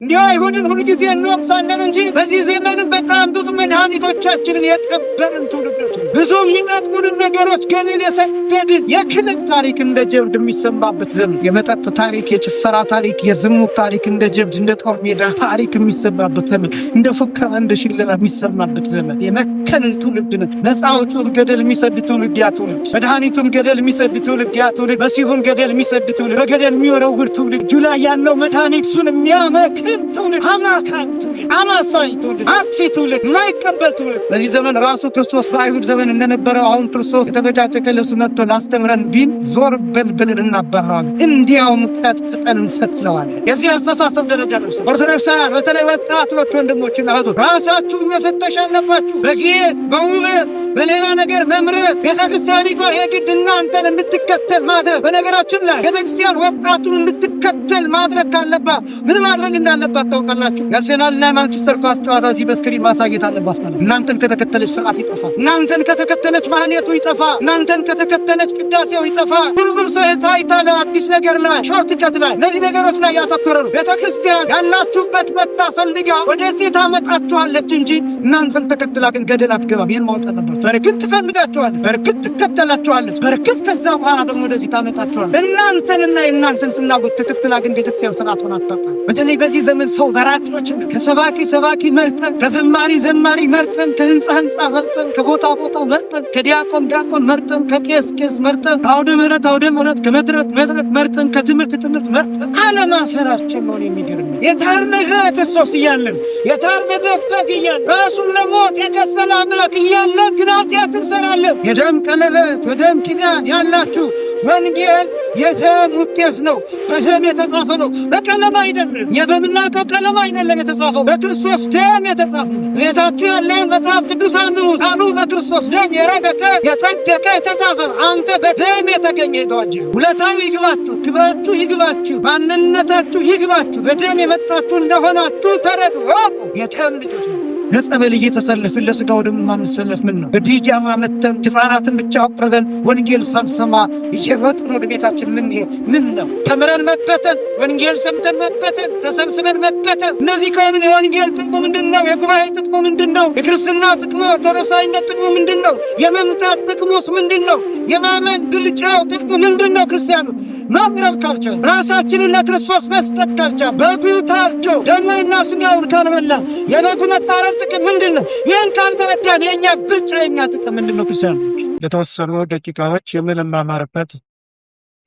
እንዲያው አይሁድን ሁልጊዜ እንወቅሳለን እንጂ በዚህ ዘመን በጣም ብዙ መድኃኒቶቻችንን የቀበርን ትውልዶች፣ ብዙ የሚጠቅሙንን ነገሮች ገደል የሰደድን የክልብ ታሪክ እንደ ጀብድ የሚሰማበት ዘመን፣ የመጠጥ ታሪክ፣ የጭፈራ ታሪክ፣ የዝሙት ታሪክ እንደ ጀብድ እንደ ጦር ሜዳ ታሪክ የሚሰማበት ዘመን፣ እንደ ፉከራ እንደ ሽለላ የሚሰማበት ዘመን የመከንን ትውልድ ነን። ነፃ አውጪውን ገደል የሚሰድ ትውልድ ያ ትውልድ፣ መድኃኒቱን ገደል የሚሰድ ትውልድ ያ ትውልድ፣ መሲሁን ገደል የሚሰድ ትውልድ፣ በገደል የሚወረውር ትውልድ፣ እጁ ላይ ያለው መድኃኒቱን የሚያመክን ትውልድ፣ አማካኝ ትውልድ፣ አማሳይ ትውልድ፣ አጥፊ ትውልድ፣ የማይቀበል ትውልድ። በዚህ ዘመን ራሱ ክርስቶስ በአይሁድ ዘመን እንደነበረው አሁን ክርስቶስ የተበጫጨቀ ልብስ መጥቶ ላስተምረን ቢል ዞር በል ብለን እናባረዋለን። እንዲያውም ቀጥቅጠን እንሰቅለዋለን። የዚህ አስተሳሰብ ደረጃ ነው። ኦርቶዶክሳውያን በተለይ ወጣቶች ወንድሞችና እህቶች ራሳችሁን መፈተሽ አለባችሁ። በጌጥ በውበት በሌላ ነገር መምረጥ ቤተክርስቲያኒቷ የግድ እናንተን እንድትከተል ማድረግ። በነገራችን ላይ ቤተክርስቲያን ወጣቱን እንድትከተል ማድረግ ካለባት ምን ማድረግ እንዳለባት ታውቃላችሁ? የአርሴናልና የማንቸስተር ኳስ ጨዋታ እዚህ በስክሪን ማሳየት አለባት ማለት። እናንተን ከተከተለች ስርዓት ይጠፋል። እናንተን ከተከተለች ማህሌቱ ይጠፋል። እናንተን ከተከተለች ቅዳሴው ይጠፋል። ሁሉም ሰው ታይታ ለአዲስ ነገር ላይ ሾርት ከት ላይ እነዚህ ነገሮች ላይ ያተኮረ ነው። ቤተክርስቲያን ያላችሁበት መታ ፈልጋ ወደዚህ ታመጣችኋለች እንጂ እናንተን ተከትላ ግን ገደል አትገባም። ይህን ማወቅ አለባት። በርግጥ ትፈልጋችኋለች፣ በርግጥ ትከተላችኋለች፣ በርግጥ ከዛ በኋላ ደግሞ ወደዚህ ታመጣችኋለች። እናንተንና የእናንተን ፍላጎት ተከትላ ግን ቤተክርስቲያን ስርዓቱን አታጣም። በተለይ በዚህ ዘመን ሰው በራጮች ከሰባኪ መርጠን፣ ከዘማሪ መርጠን፣ ከህንፃ መርጠን፣ ከቦታ መርጠን፣ ከዲያቆን መርጠን፣ ከቄስ መርጠን፣ ከአውደ ምሕረት ከመድረክ መርጠን፣ ከትምህርት መርጠን አለማፈራችን ነው የሚገርም። የታረደ ክርስቶስ እያለን የታረደ በግ እያለን ራሱን ለሞት የከፈለ አምላክ እያለን ግን ኃጢአት እንሰራለን። የደም ቀለበት በደም ኪዳን ያላችሁ ወንጌል የደም ውጤት ነው። በደም የተጻፈ ነው፣ በቀለም አይደለም። የበምናቀው ቀለም አይደለም የተጻፈው፣ በክርስቶስ ደም የተጻፈ ነው። ቤታችሁ ያለውን መጽሐፍ ቅዱስ አንብቡ። ቃሉ በክርስቶስ ደም የረቀቀ የጸደቀ የተጻፈ። አንተ በደም የተገኘ የተዋጀ። ውለታው ይግባችሁ፣ ክብራችሁ ይግባችሁ፣ ማንነታችሁ ይግባችሁ። በደም የመጣችሁ እንደሆናችሁ ተረዱ፣ ወቁ። የደም ልጆች ነው። ለጸበል እየተሰለፍን ለስጋው ደግሞ ማንሰለፍ ምን ነው? በፒጃማ መተን ሕፃናትን ብቻ አቅርበን ወንጌል ሳንሰማ እየሮጥን ወደ ቤታችን ምን ነው? ተምረን መበተን፣ ወንጌል ሰምተን መበተን፣ ተሰብስበን መበተን። እነዚህ ከሆንን የወንጌል ጥቅሙ ምንድን ነው? የጉባኤ ጥቅሙ ምንድን ነው? የክርስትና ጥቅሙ ኦርቶዶክሳዊነት ጥቅሙ ምንድን ነው? የመምጣት ጥቅሙስ ምንድን ነው? የማመን ብልጫው ጥቅሙ ምንድን ነው? ክርስቲያኑ ማቅረብ ካልቻል፣ ራሳችንን ለክርስቶስ መስጠት ካልቻል፣ በጉ ታርዶ ደሙንና ስጋውን ካልበላ የበጉ መታረድ ጥቅም ምንድን ነው? ይህን ካልተረዳን የእኛ ብልጫ የእኛ ጥቅም ምንድን ነው? ክርስቲያኖች ለተወሰኑ ደቂቃዎች የምንማማርበት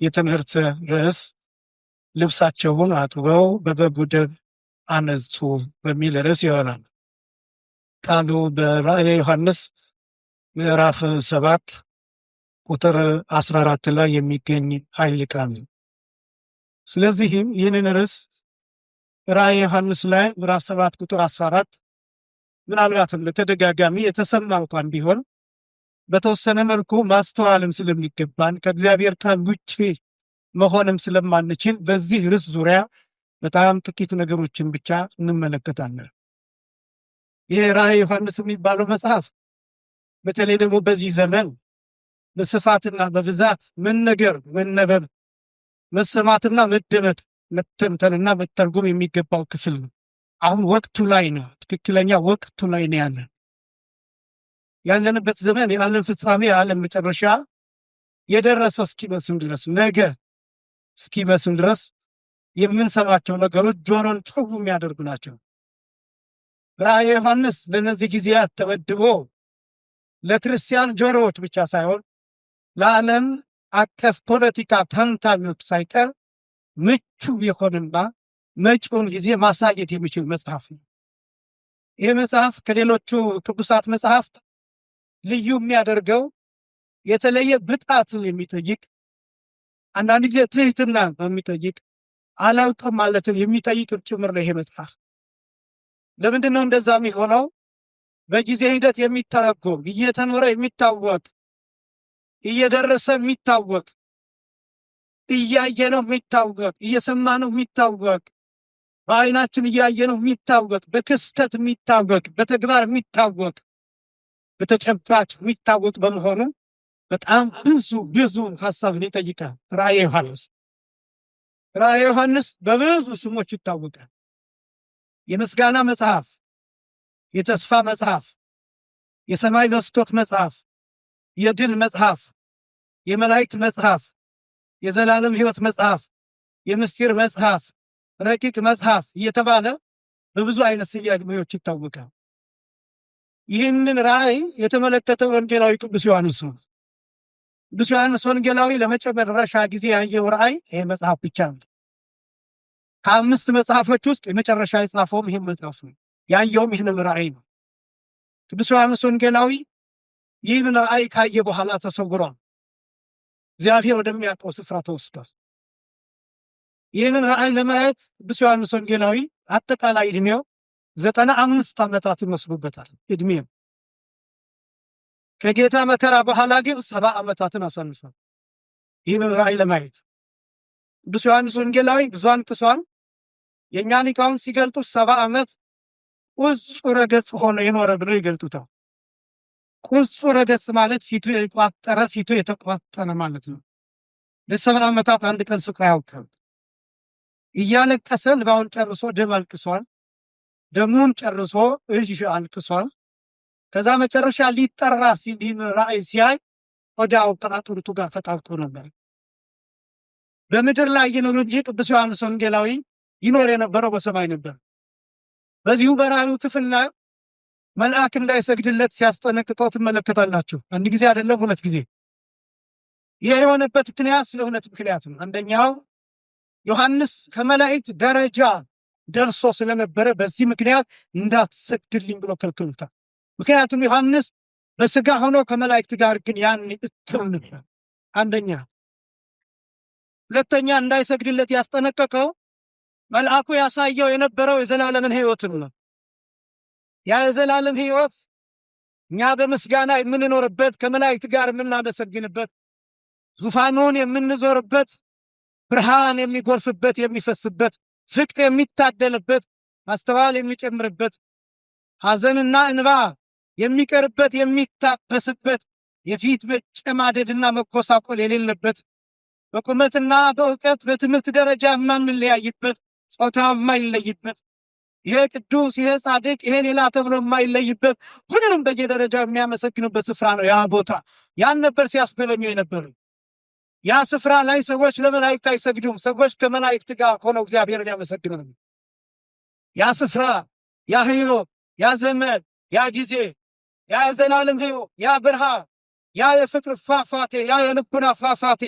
የትምህርት ርዕስ ልብሳቸውን አጥበው በበጉ ደም አነጹ በሚል ርዕስ ይሆናል። ቃሉ በራእየ ዮሐንስ ምዕራፍ 7 ቁጥር 14 ላይ የሚገኝ ኃይል ቃል ነው። ስለዚህም ይህንን ርዕስ ራእየ ዮሐንስ ላይ ምዕራፍ 7 ቁጥር 14 ምናልባትም በተደጋጋሚ የተሰማ እንኳን ቢሆን በተወሰነ መልኩ ማስተዋልም ስለሚገባን ከእግዚአብሔር ቃል ውጭ መሆንም ስለማንችል በዚህ ርዕስ ዙሪያ በጣም ጥቂት ነገሮችን ብቻ እንመለከታለን። ይህ ራእየ ዮሐንስ የሚባለው መጽሐፍ በተለይ ደግሞ በዚህ ዘመን በስፋትና በብዛት መነገር፣ መነበብ፣ መሰማትና መደመጥ፣ መተንተንና መተርጎም የሚገባው ክፍል ነው። አሁን ወቅቱ ላይ ነው። ትክክለኛ ወቅቱ ላይ ነው ያለንበት ዘመን የዓለም ፍጻሜ የዓለም መጨረሻ የደረሰ እስኪመስል ድረስ ነገ እስኪመስል ድረስ የምንሰማቸው ነገሮች ጆሮን ጭው የሚያደርጉ ናቸው። ራእየ ዮሐንስ ለእነዚህ ጊዜያት ተመድቦ ለክርስቲያን ጆሮዎች ብቻ ሳይሆን ለዓለም አቀፍ ፖለቲካ ተንታኞች ሳይቀር ምቹ የሆነና መጪውን ጊዜ ማሳየት የሚችል መጽሐፍ ነው። ይህ መጽሐፍ ከሌሎቹ ቅዱሳት መጽሐፍት ልዩ የሚያደርገው የተለየ ብቃትን የሚጠይቅ አንዳንድ ጊዜ ትህትና የሚጠይቅ አላውቅም ማለትን የሚጠይቅ ጭምር ነው። ይሄ መጽሐፍ ለምንድን ነው እንደዛ የሚሆነው? በጊዜ ሂደት የሚተረጎም እየተኖረ የሚታወቅ እየደረሰ የሚታወቅ እያየነው የሚታወቅ እየሰማነው የሚታወቅ በዓይናችን እያየነው የሚታወቅ በክስተት የሚታወቅ በተግባር የሚታወቅ በተጨባጭ የሚታወቅ በመሆኑ በጣም ብዙ ሐሳብን ይጠይቃል። ራእየ ዮሐንስ በብዙ ስሞች ይታወቃል። የምስጋና መጽሐፍ፣ የተስፋ መጽሐፍ፣ የሰማይ መስኮት መጽሐፍ፣ የድል መጽሐፍ፣ የመላእክት መጽሐፍ፣ የዘላለም ሕይወት መጽሐፍ፣ የምስጢር መጽሐፍ፣ ረቂቅ መጽሐፍ እየተባለ በብዙ አይነት ስያሜዎች ይታወቃል። ይህንን ራእይ የተመለከተው ወንጌላዊ ቅዱስ ዮሐንስ ነው። ቅዱስ ዮሐንስ ወንጌላዊ ለመጨረሻ ጊዜ ያየው ራእይ ይሄ መጽሐፍ ብቻ ነው። ከአምስት መጽሐፎች ውስጥ የመጨረሻ የጻፈውም ይህን መጽሐፍ ነው። ያየውም ይህንን ራእይ ነው። ቅዱስ ዮሐንስ ወንጌላዊ ይህንን ራእይ ካየ በኋላ ተሰውሯል። እግዚአብሔር ወደሚያውቀው ስፍራ ተወስዷል። ይህንን ራእይ ለማየት ቅዱስ ዮሐንስ ወንጌላዊ አጠቃላይ ዕድሜው 95 ዓመታት ይመስሉበታል። ዕድሜው ከጌታ መከራ በኋላ ግን 70 ዓመታትን አሳልፏል። ይህንን ራእይ ለማየት ቅዱስ ዮሐንስ ወንጌላዊ ብዙ አንቅሷል። የእኛ ሊቃውንት ሲገልጡ 70 ዓመት ቁጹረ ገጽ ሆኖ የኖረ ብለው ይገልጡታል። ቁጹረ ገጽ ማለት ፊቱ የቋጠረ ፊቱ የተቋጠረ ማለት ነው። ለ70 ዓመታት አንድ ቀን ስቆ አያውቅም። እያለቀሰ እንባውን ጨርሶ ደም አልቅሷል። ደሙን ጨርሶ እጅ አልቅሷል። ከዛ መጨረሻ ሊጠራ ሲል ይህን ራእይ ሲያይ ወዲያው ከአጥንቱ ጋር ተጣብቆ ነበር። በምድር ላይ ይኖር እንጂ ቅዱስ ዮሐንስ ወንጌላዊ ይኖር የነበረው በሰማይ ነበር። በዚሁ በራእዩ ክፍል ላይ መልአክ እንዳይሰግድለት ሲያስጠነቅቀው ትመለከታላችሁ። አንድ ጊዜ አይደለም፣ 2 ጊዜ። ይህ የሆነበት ምክንያት ስለ 2 ምክንያት ነው። አንደኛው ዮሐንስ ከመላእክት ደረጃ ደርሶ ስለነበረ በዚህ ምክንያት እንዳትሰግድልኝ ብሎ ከልክሎታል። ምክንያቱም ዮሐንስ በስጋ ሆኖ ከመላእክት ጋር ግን ያን እኩል ነበር። አንደኛ። ሁለተኛ እንዳይሰግድለት ያስጠነቀቀው መልአኩ ያሳየው የነበረው የዘላለምን ሕይወትን ነው። ያ የዘላለም ሕይወት እኛ በምስጋና የምንኖርበት፣ ከመላእክት ጋር የምናመሰግንበት፣ ዙፋኑን የምንዞርበት፣ ብርሃን የሚጎርፍበት የሚፈስበት፣ ፍቅር የሚታደልበት፣ ማስተዋል የሚጨምርበት፣ ሐዘንና እንባ የሚቀርበት የሚታበስበት፣ የፊት መጨማደድና መጎሳቆል የሌለበት፣ በቁመትና በእውቀት በትምህርት ደረጃ የማንለያይበት፣ ጾታ የማይለይበት፣ ይሄ ቅዱስ ይሄ ጻድቅ ይሄ ሌላ ተብሎ የማይለይበት፣ ሁሉም በየደረጃው የሚያመሰግኑበት ስፍራ ነው ያ ቦታ። ያን ነበር ሲያስጎበኙ የነበረ። ያ ስፍራ ላይ ሰዎች ለመላእክት አይሰግዱም። ሰዎች ከመላእክት ጋር ሆነው እግዚአብሔርን ያመሰግናሉ። ያ ስፍራ፣ ያ ሕይወት፣ ያ ዘመን፣ ያ ጊዜ፣ ያ የዘላለም ሕይወት፣ ያ ብርሃን፣ ያ የፍቅር ፏፏቴ፣ ያ የልቡና ፏፏቴ፣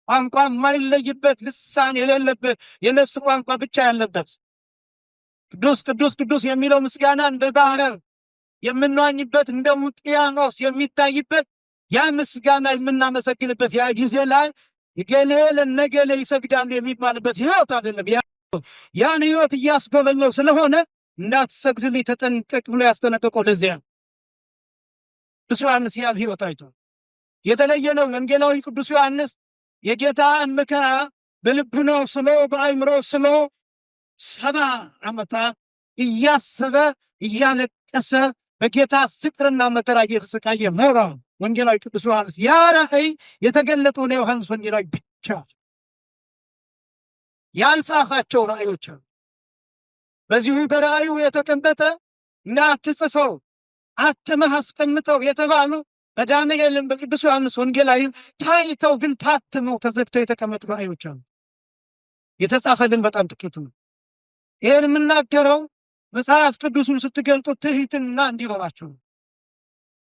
ቋንቋ የማይለይበት፣ ልሳን የሌለበት፣ የነፍስ ቋንቋ ብቻ ያለበት፣ ቅዱስ ቅዱስ ቅዱስ የሚለው ምስጋና እንደ ባህር የምንዋኝበት እንደ ውቅያኖስ የሚታይበት ያ ምስጋና የምናመሰግንበት ያ ጊዜ ላይ ገሌ ለነገሌ ይሰግዳሉ የሚባልበት ሕይወት አይደለም። ያን ሕይወት እያስጎበኘው ስለሆነ እንዳትሰግድልኝ ተጠንቀቅ ብሎ ያስጠነቀቀው ለዚያ ነው። ቅዱስ ዮሐንስ ያን ሕይወት አይቶ የተለየ ነው። ወንጌላዊ ቅዱስ ዮሐንስ የጌታን መከራ በልቡናው ስሎ በአእምሮው ስሎ 70 ዓመታት እያሰበ እያለቀሰ በጌታ ፍቅርና መከራ እየተሰቃየ ኖረ። ወንጌላዊ ቅዱስ ዮሐንስ ያ ራእይ የተገለጠው ለዮሐንስ ወንጌላዊ ብቻ ያልጻፋቸው ራእዮች አሉ። በዚሁ በራእዩ የተቀመጠ እንዳትጽፈው አትመህ አስቀምጠው የተባሉ በዳንኤልም በቅዱስ ዮሐንስ ወንጌላዊም ታይተው ግን ታትመው ተዘግተው የተቀመጡ ራእዮች አሉ። የተጻፈልን በጣም ጥቂት ነው። ይህን የምናገረው መጽሐፍ ቅዱሱን ስትገልጡ ትሕትና እንዲኖራቸው ነው።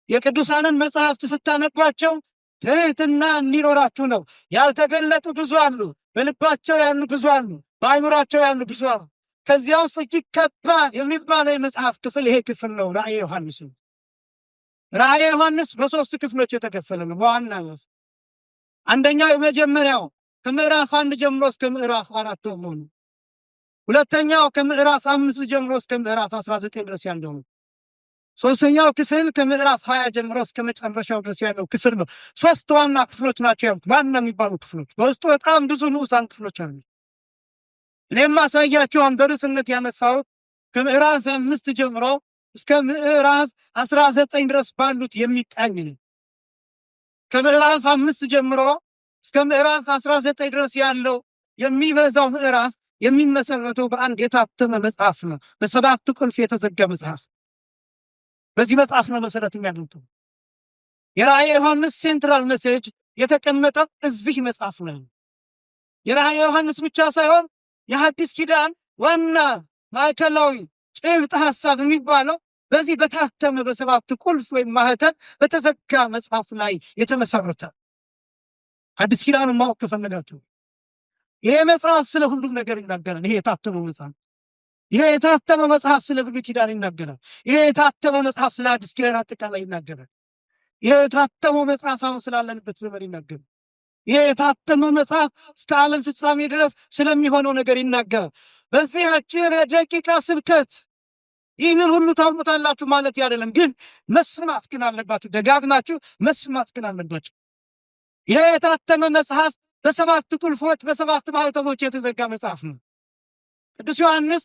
የቅዱሳንን መጽሐፍት ስታነቧቸው ትሕትና እንዲኖራችሁ ነው። ያልተገለጡ ብዙ አሉ፣ በልባቸው ያሉ ብዙ አሉ፣ በአእምሯቸው ያሉ ብዙ አሉ። ከዚያ ውስጥ እጅግ ከባድ የሚባለው የመጽሐፍ ክፍል ይሄ ክፍል ነው፣ ራእየ ዮሐንስ ነው። ራእየ ዮሐንስ በ3 ክፍሎች የተከፈለ ነው። በዋናነት አንደኛው የመጀመሪያው ከምዕራፍ 1 ጀምሮ እስከ ምዕራፍ 4 ነው። ሁለተኛው ከምዕራፍ 5 ጀምሮ እስከ ምዕራፍ 19 ድረስ ያለው ነው። ሶስተኛው ክፍል ከምዕራፍ 20 ጀምሮ እስከ መጨረሻው ድረስ ያለው ክፍል ነው። 3 ዋና ክፍሎች ናቸው ያሉት፣ ዋና የሚባሉ ክፍሎች። በውስጡ በጣም ብዙ ንዑሳን ክፍሎች አሉ። እኔም ማሳያቸው በርዕስነት ያነሳሁት ከምዕራፍ 5 ጀምሮ እስከ ምዕራፍ 19 ድረስ ባሉት የሚቃኝ ነው። ከምዕራፍ 5 ጀምሮ እስከ ምዕራፍ 19 ድረስ ያለው የሚበዛው ምዕራፍ የሚመሰረተው በአንድ የታተመ መጽሐፍ ነው። በሰባት ቁልፍ የተዘጋ መጽሐፍ። በዚህ መጽሐፍ ነው መሰረት የሚያደርገው። የራእየ ዮሐንስ ሴንትራል ሜሴጅ የተቀመጠው እዚህ መጽሐፍ ላይ ነው። የራእየ ዮሐንስ ብቻ ሳይሆን የሐዲስ ኪዳን ዋና ማዕከላዊ ጭብጥ ሐሳብ የሚባለው በዚህ በታተመ በሰባት ቁልፍ ወይም ማህተም በተዘጋ መጽሐፍ ላይ የተመሰረተ። ሐዲስ ኪዳንን ማወቅ ከፈለጋችሁ ይሄ መጽሐፍ ስለ ሁሉም ነገር ይናገራል። ይሄ የታተመው መጽሐፍ ይሄ የታተመው መጽሐፍ ስለ ብሉይ ኪዳን ይናገራል። ይሄ የታተመው መጽሐፍ ስለ አዲስ ኪዳን አጠቃላይ ይናገራል። ይሄ የታተመው መጽሐፍ አሁን ስላለንበት ዘመን ይናገራል። ይሄ የታተመው መጽሐፍ እስከ ዓለም ፍጻሜ ድረስ ስለሚሆነው ነገር ይናገራል። በዚህ አጭር ደቂቃ ስብከት ይህንን ሁሉ ታውቁታላችሁ ማለት አይደለም፣ ግን መስማት ግን አለባችሁ። ደጋግማችሁ መስማት ግን አለባችሁ። ይሄ የታተመ መጽሐፍ በሰባት ቁልፎች በሰባት ማህተሞች የተዘጋ መጽሐፍ ነው። ቅዱስ ዮሐንስ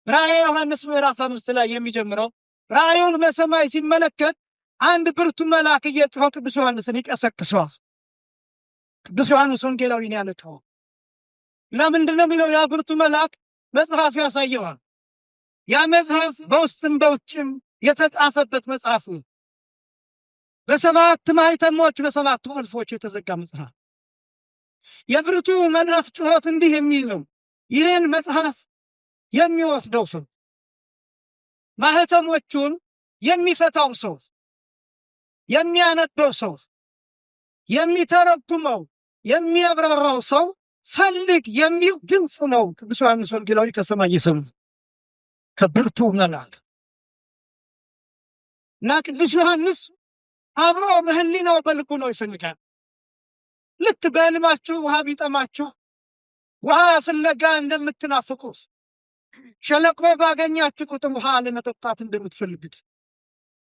ራእየ ዮሐንስ ምዕራፍ 5 ላይ የሚጀምረው ራእዩን በሰማይ ሲመለከት አንድ ብርቱ መልአክ እየጮኸ ቅዱስ ዮሐንስን ይቀሰቅሰዋል። ቅዱስ ዮሐንስ ወንጌላዊ ነው ያለችው። ለምንድን ነው የሚለው? ያ ብርቱ መልአክ መጽሐፍ ያሳየዋል። ያ መጽሐፍ በውስጥም በውጭም የተጻፈበት መጽሐፍ ነው። በሰባት ማህተሞች በሰባት ቁልፎች የተዘጋ መጽሐፍ። የብርቱ መልአክ ጩኸት እንዲህ የሚል ነው። ይህን መጽሐፍ የሚወስደው ሰው፣ ማህተሞቹን የሚፈታው ሰው፣ የሚያነበው ሰው፣ የሚተረጉመው የሚያብራራው ሰው ፈልግ የሚል ድምፅ ነው። ቅዱስ ዮሐንስ ወንጌላዊ ከሰማይ የሰሙት ከብርቱ መልአክ እና ቅዱስ ዮሐንስ አብሮ በህሊናው በልቡ ነው ይፈልጋል። ልክ በህልማችሁ ውሃ ቢጠማችሁ ውሃ ፍለጋ እንደምትናፍቁት፣ ሸለቆ ባገኛችሁ ቁጥር ውሃ ለመጠጣት እንደምትፈልጉት፣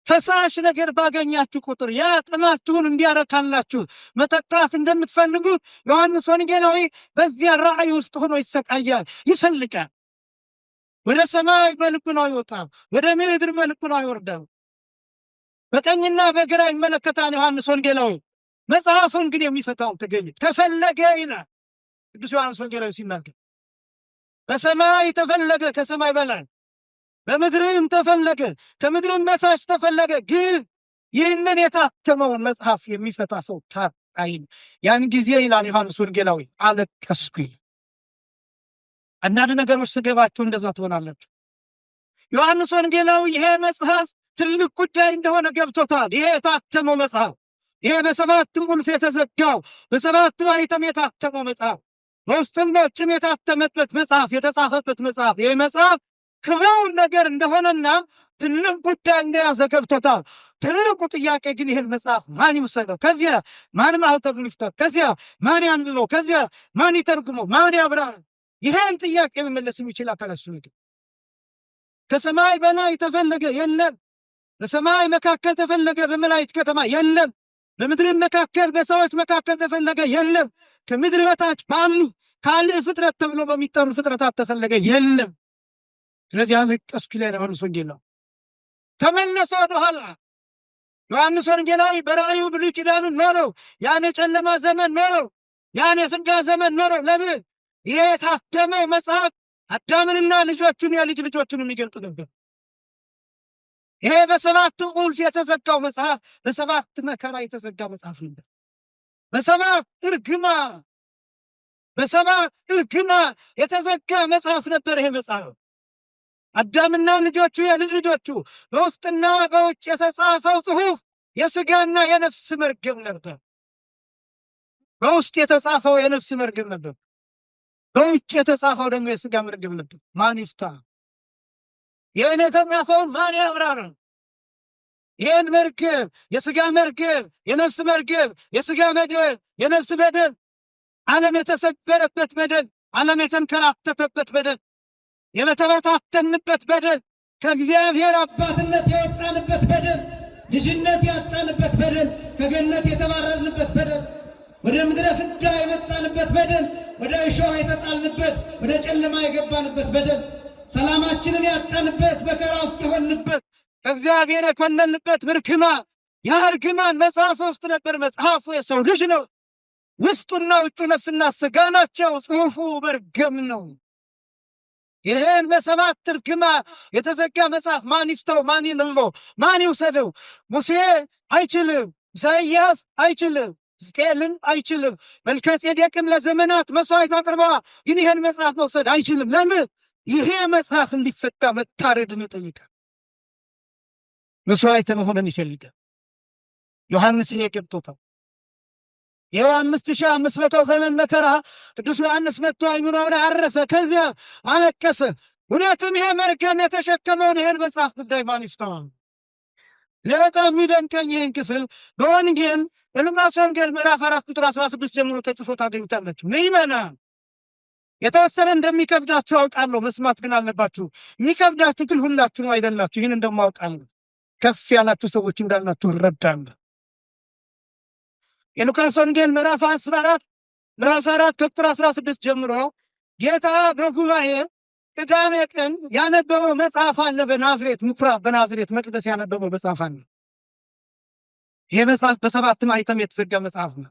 ፈሳሽ ነገር ባገኛችሁ ቁጥር ያ ጥማችሁን እንዲያረካላችሁ መጠጣት እንደምትፈልጉ ዮሐንስ ወንጌላዊ በዚያ ራእይ ውስጥ ሆኖ ይሰቃያል፣ ይፈልጋል። ወደ ሰማይ በልቡናው ይወጣል፣ ወደ ምድር በልቡናው ይወርዳል። በቀኝና በግራ ይመለከታል ዮሐንስ ወንጌላዊ። መጽሐፉን ግን የሚፈታው ተገኘ። ተፈለገ ይላል ቅዱስ ዮሐንስ ወንጌላዊ ሲናገር። በሰማይ ተፈለገ፣ ከሰማይ በላይ በምድርም ተፈለገ፣ ከምድርም በታች ተፈለገ። ግን ይህንን የታተመውን መጽሐፍ የሚፈታ ሰው ታጣኝ። ያን ጊዜ ይላል ዮሐንስ ወንጌላዊ አለቀስኩ። አንዳንድ ነገሮች ስገባቸው እንደዛ ትሆናላችሁ። ዮሐንስ ወንጌላዊ ይሄ መጽሐፍ ትልቅ ጉዳይ እንደሆነ ገብቶታል። ይሄ የታተመው መጽሐፍ፣ ይሄ በሰባት ቁልፍ የተዘጋው በሰባት ማኅተም የታተመው መጽሐፍ፣ በውስጥም በውጭም የታተመበት መጽሐፍ፣ የተጻፈበት መጽሐፍ፣ ይሄ መጽሐፍ ክቡር ነገር እንደሆነና ትልቅ ጉዳይ እንደያዘ ገብቶታል። ትልቁ ጥያቄ ግን ይህን መጽሐፍ ማን ይውሰደው? ከዚያ ማን ማኅተሙን ይፍታ? ከዚያ ማን ያንብበው? ከዚያ ማን ይተርጉመው? ማን ያብራራው? ይህን ጥያቄ መመለስ የሚችል አካል እሱ ነው። ከሰማይ በላይ ተፈለገ፣ የለም። በሰማይ መካከል ተፈለገ፣ በመላእክት ከተማ የለም። በምድር መካከል በሰዎች መካከል ተፈለገ፣ የለም። ከምድር በታች ባሉ ካልዕ ፍጥረት ተብሎ በሚጠሩ ፍጥረታት ተፈለገ፣ የለም። ስለዚህ አለቀስኩ ይላል ዮሐንስ ወንጌላዊ። ተመለሰ ወደኋላ። ዮሐንስ ወንጌላዊ በራእዩ ብሉይ ኪዳኑን ኖረው፣ ያን የጨለማ ዘመን ኖረው፣ ያን የፍዳ ዘመን ኖረው። ለምን? ይሄ የታተመው መጽሐፍ አዳምንና ልጆቹን የልጅ ልጆቹን የሚገልጥ ነበር። ይሄ በሰባት ቁልፍ የተዘጋው መጽሐፍ በሰባት መከራ የተዘጋ መጽሐፍ ነበር። በሰባት እርግማ የተዘጋ መጽሐፍ ነበር ይሄ መጽሐፍ። አዳምና ልጆቹ የልጅ ልጆቹ በውስጥና በውጭ የተጻፈው ጽሑፍ የሥጋና የነፍስ መርገም ነበር። በውስጥ የተጻፈው የነፍስ መርገም ነበር፣ በውጭ የተጻፈው ደግሞ የሥጋ መርገም ነበር። ማን ይፍታ? ይህን የተጻፈውን ማን ያብራራ? ይህን መርገም፣ የሥጋ መርገም፣ የነፍስ መርገም፣ የሥጋ በደል፣ የነፍስ በደል፣ ዓለም የተሰበረበት በደል፣ ዓለም የተንከራተተበት በደል፣ የበተበታተንበት በደል፣ ከእግዚአብሔር አባትነት የወጣንበት በደል፣ ልጅነት ያጣንበት በደል፣ ከገነት የተባረርንበት በደል፣ ወደ ምድረ ፍዳ የመጣንበት በደል፣ ወደ እሾህ የተጣልንበት፣ ወደ ጨለማ የገባንበት በደል፣ ሰላማችንን ያጣንበት፣ መከራ ውስጥ የሆንበት፣ እግዚአብሔር የኮነንበት እርግማን፣ ያ እርግማን መጽሐፍ ውስጥ ነበር። መጽሐፉ የሰው ልጅ ነው። ውስጡና ውጩ ነፍስና ሥጋ ናቸው። ጽሑፉ መርገም ነው። ይህን በሰባት ትርግማ የተዘጋ መጽሐፍ ማን ይፍታው? ማን ይልመው? ማን ይውሰደው? ሙሴ አይችልም፣ ኢሳይያስ አይችልም፣ ሕዝቅኤልን አይችልም። መልከ ጼዴቅም ለዘመናት መስዋዕት አቅርበዋል፣ ግን ይህን መጽሐፍ መውሰድ አይችልም። ለምን? ይሄ መጽሐፍ እንዲፈታ መታረድን ይጠይቃል። መስዋዕት መሆንን ይፈልጋል። ዮሐንስ ይሄ ገብቶታል። ይኸው 5500 ዘመን መከራ ቅዱስ ዮሐንስ መጥቶ አይኑሮውን አረፈ። ከዚያ አለቀሰ። እውነትም ይሄ መርገም የተሸከመውን ይሄን መጽሐፍ ጉዳይ ማን ይፍታዋል? ለበጣም የሚደንቀኝ ይህን ክፍል በወንጌል በሉቃስ ወንጌል ምዕራፍ 4 ቁጥር 16 ጀምሮ ተጽፎ ታገኙታላችሁ። ምዕመናን የተወሰነ እንደሚከብዳችሁ አውቃለሁ፣ መስማት ግን አለባችሁ። የሚከብዳችሁ ግን ሁላችሁ አይደላችሁ። ይህን እንደማውቃለሁ። ከፍ ያላችሁ ሰዎች እንዳላችሁ እረዳለሁ። የሉቃስ ወንጌል ምዕራፍ 4 ቁጥር 16 ጀምሮ ጌታ በጉባኤ ቅዳሜ ቀን ያነበበው መጽሐፍ አለ። በናዝሬት ምኩራብ፣ በናዝሬት መቅደስ ያነበበው መጽሐፍ አለ። ይሄ መጽሐፍ በሰባት ማኅተም የተዘጋ መጽሐፍ ነው።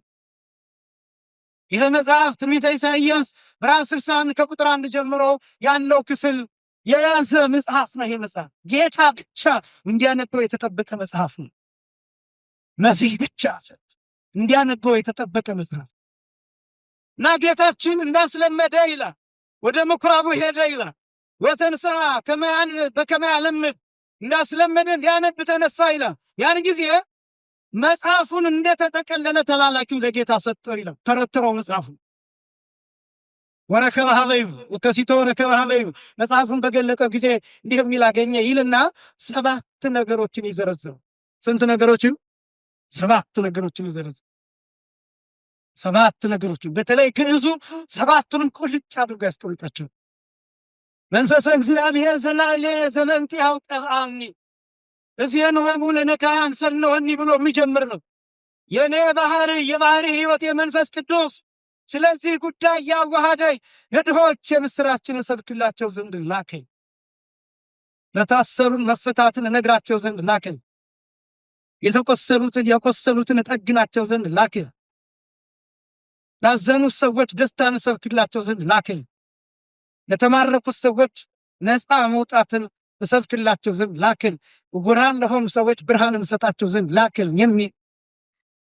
ይሄ መጽሐፍ ትንቢተ ኢሳይያስ ምዕራፍ 61 ከቁጥር 1 ጀምሮ ያለው ክፍል የያዘ መጽሐፍ ነው። ይሄ መጽሐፍ ጌታ ብቻ እንዲያነበው የተጠበቀ መጽሐፍ ነው። መሲህ ብቻ እንዲያነበው የተጠበቀ መጽሐፍ እና ጌታችን እንዳስለመደ ይላል ወደ ምኩራቡ ሄደ ይላል። ወተንሥአ በከመ ያለምድ እንዳስለመደ ሊያነብ ተነሳ ይላል። ያን ጊዜ መጽሐፉን እንደተጠቀለለ ተላላኪው ለጌታ ሰጠው ይላል። ተረተረው መጽሐፉን ወረከበ ኀበዩ ወከሲቶ ወረከበ ኀበዩ መጽሐፉን በገለጠው ጊዜ እንዲህ የሚል አገኘ ይልና 7 ነገሮችን ይዘረዝራል። ስንት ነገሮችን? 7 ነገሮችን ይዘረዝራል። 7 ነገሮችን በተለይ ግዕዙ 7ቱንም ቁልጭ አድርጎ ያስቀምጣቸው። መንፈሰ እግዚአብሔር ዘላለ ዘመንቲአሁ ቀብአኒ እዚህንሆሙ ለነካያን ፈነወኒ ብሎ የሚጀምር ነው። የኔ የባህሪ ሕይወት የመንፈስ ቅዱስ ስለዚህ ጉዳይ ያዋሃደኝ ለድሆች የምስራችን እሰብክላቸው ዘንድ ላከኝ። ለታሰሩን መፈታትን እነግራቸው ዘንድ ላከኝ። የቆሰሉትን እጠግናቸው ዘንድ ላከኝ። ላዘኑት ሰዎች ደስታን እሰብክላቸው ዘንድ ላከኝ። ለተማረኩት ሰዎች ነፃ መውጣትን እሰብክላቸው ዘንድ ላከኝ። ዕውራን ለሆኑ ሰዎች ብርሃንን እሰጣቸው ዘንድ ላከኝ የሚል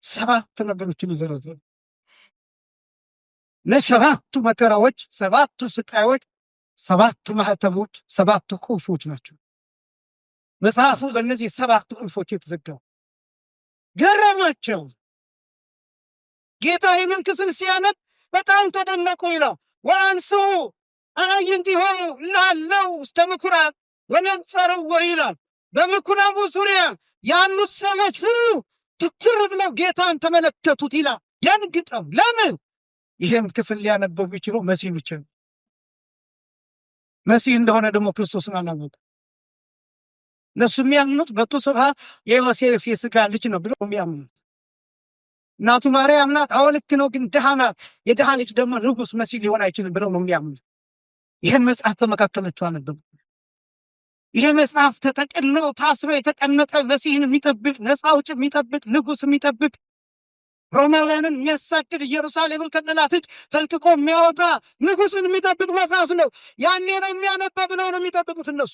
7 ነገሮችን ይዘረዝራል። ለሰባቱ መከራዎች፣ 7ቱ ስቃዮች፣ 7ቱ ማህተሞች፣ 7ቱ ቁልፎች ናቸው። መጽሐፉ በእነዚህ 7 ቁልፎች የተዘጋው ገረማቸው። ጌታ ይህንን ክፍል ሲያነብ በጣም ተደነቁ ይላል። ወአንሥኡ አዕይንቲሆሙ ላለው ውስተ ምኵራብ ወነጸርዎ ይላል። በምኵራቡ ዙሪያ ያሉት ሰዎች ሁሉ ትኩር ብለው ጌታን ተመለከቱት ይላል። ደንግጠው። ለምን? ይህም ክፍል ሊያነበው የሚችለው መሲህ ብቻ ነው። መሲህ እንደሆነ ደግሞ ክርስቶስን አላወቁ። እነሱ የሚያምኑት በቱስብሐ የዮሴፍ የሥጋ ልጅ ነው ብለው የሚያምኑት እናቱ ማርያም ናት። አዎ ልክ ነው፣ ግን ድሃ ናት። የድሃ ልጅ ደግሞ ንጉሥ መሲህ ሊሆን አይችልም ብለው ነው የሚያምኑት። ይህን መጽሐፍ በመካከላቸው አነበቡ። ይህ መጽሐፍ ተጠቅልሎ ታስሮ የተቀመጠ መሲህን የሚጠብቅ ነፃ አውጭ የሚጠብቅ ንጉሥ የሚጠብቅ ሮማውያንን የሚያሳድድ ኢየሩሳሌምን ከጠላት እጅ ፈልቅቆ የሚያወጣ ንጉሥን የሚጠብቅ መጽሐፍ ነው። ያኔ ነው የሚያነበብ ብለው ነው የሚጠብቁት እነሱ።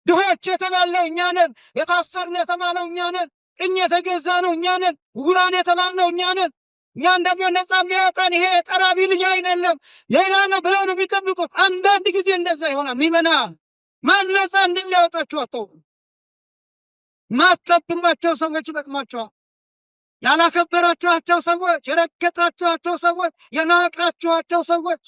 ድሆች የተባልነው እኛ ነን። የታሰርነው የተባለው እኛ ነን። ቅኝ የተገዛ ነው እኛ ነን። ዕውራን የተባልነው እኛ ነን። እኛን ደግሞ ነፃ የሚያወጣን ይሄ ጠራቢ ልጅ አይደለም ሌላ ነው ብለው ነው የሚጠብቁት። አንዳንድ ጊዜ እንደዛ ይሆናል። ምዕመናን ማን ነፃ እንደሚያወጣችሁ አታውቁም። ማትጠብቋቸው ሰዎች ይጠቅሟቸዋል። ያላከበራችኋቸው ሰዎች፣ የረገጣችኋቸው ሰዎች፣ የናቃችኋቸው ሰዎች፣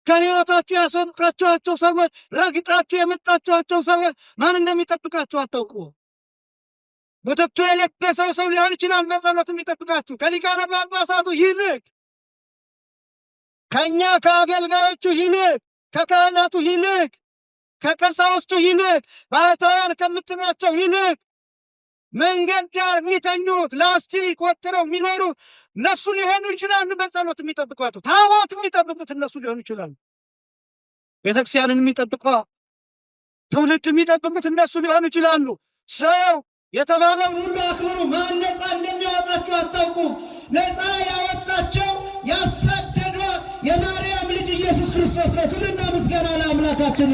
ከሕይወታችሁ ያስወጣችኋቸው ሰዎች፣ ረግጣችሁ የመጣችኋቸው ሰዎች ማን እንደሚጠብቃችሁ አታውቁ። ቡትቶ የለበሰው ሰው ሊሆን ይችላል በጸሎት የሚጠብቃችሁ ከሊቃነ ጳጳሳቱ ይልቅ፣ ከእኛ ከአገልጋዮቹ ይልቅ፣ ከካህናቱ ይልቅ፣ ከቀሳውስቱ ይልቅ፣ ባህታውያን ከምትሏቸው ይልቅ መንገድ ዳር የሚተኙት ላስቲክ ወጥረው የሚኖሩ እነሱ ሊሆኑ ይችላሉ። በጸሎት የሚጠብቋቸው ታቦት የሚጠብቁት እነሱ ሊሆኑ ይችላሉ። ቤተክርስቲያንን የሚጠብቋት ትውልድ የሚጠብቁት እነሱ ሊሆኑ ይችላሉ። ሰው የተባለው ሁሉ አክብሩ። ማን ነፃ እንደሚያወጣቸው አታውቁም። ነፃ ያወጣቸው ያሳደዷት የማርያም ልጅ ኢየሱስ ክርስቶስ ነው። ክብርና ምስጋና ለአምላካችን።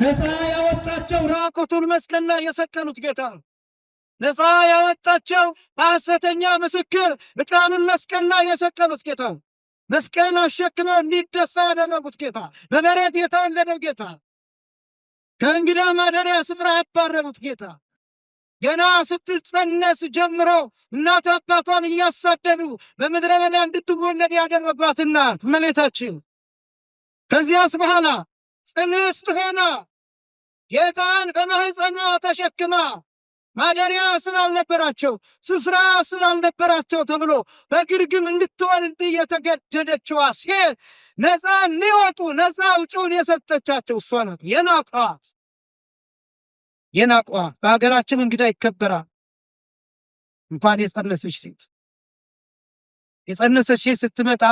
ነፃ ያወጣቸው ራቁቱን መስቀል ላይ የሰቀሉት ጌታ ነው። ነፃ ያወጣቸው በሐሰተኛ ምስክር ዕጣኑን መስቀል ላይ የሰቀሉት ጌታ ነው። መስቀል አሸክመው እንዲደፋ ያደረጉት ጌታ፣ በመሬት የተወለደው ጌታ፣ ከእንግዳ ማደሪያ ስፍራ ያባረሩት ጌታ፣ ገና ስትጸነስ ጀምሮ እናት አባቷን እያሳደዱ በምድረ በዳ እንድትወለድ ያደረጓት እናት እመቤታችን ከዚያስ በኋላ ጽንስት ሆና ጌታን በማኅፀኗ ተሸክማ ማደሪያ ስላልነበራቸው ስፍራ ስላልነበራቸው ተብሎ በግርግም እንድትወልድ የተገደደችዋ ሴት ነፃ እንዲወጡ ነፃ አውጪውን የሰጠቻቸው እሷ ናት። የናቋት በሀገራችን እንግዳ ይከበራል። እንኳን የጸነሰች ሴት ስትመጣ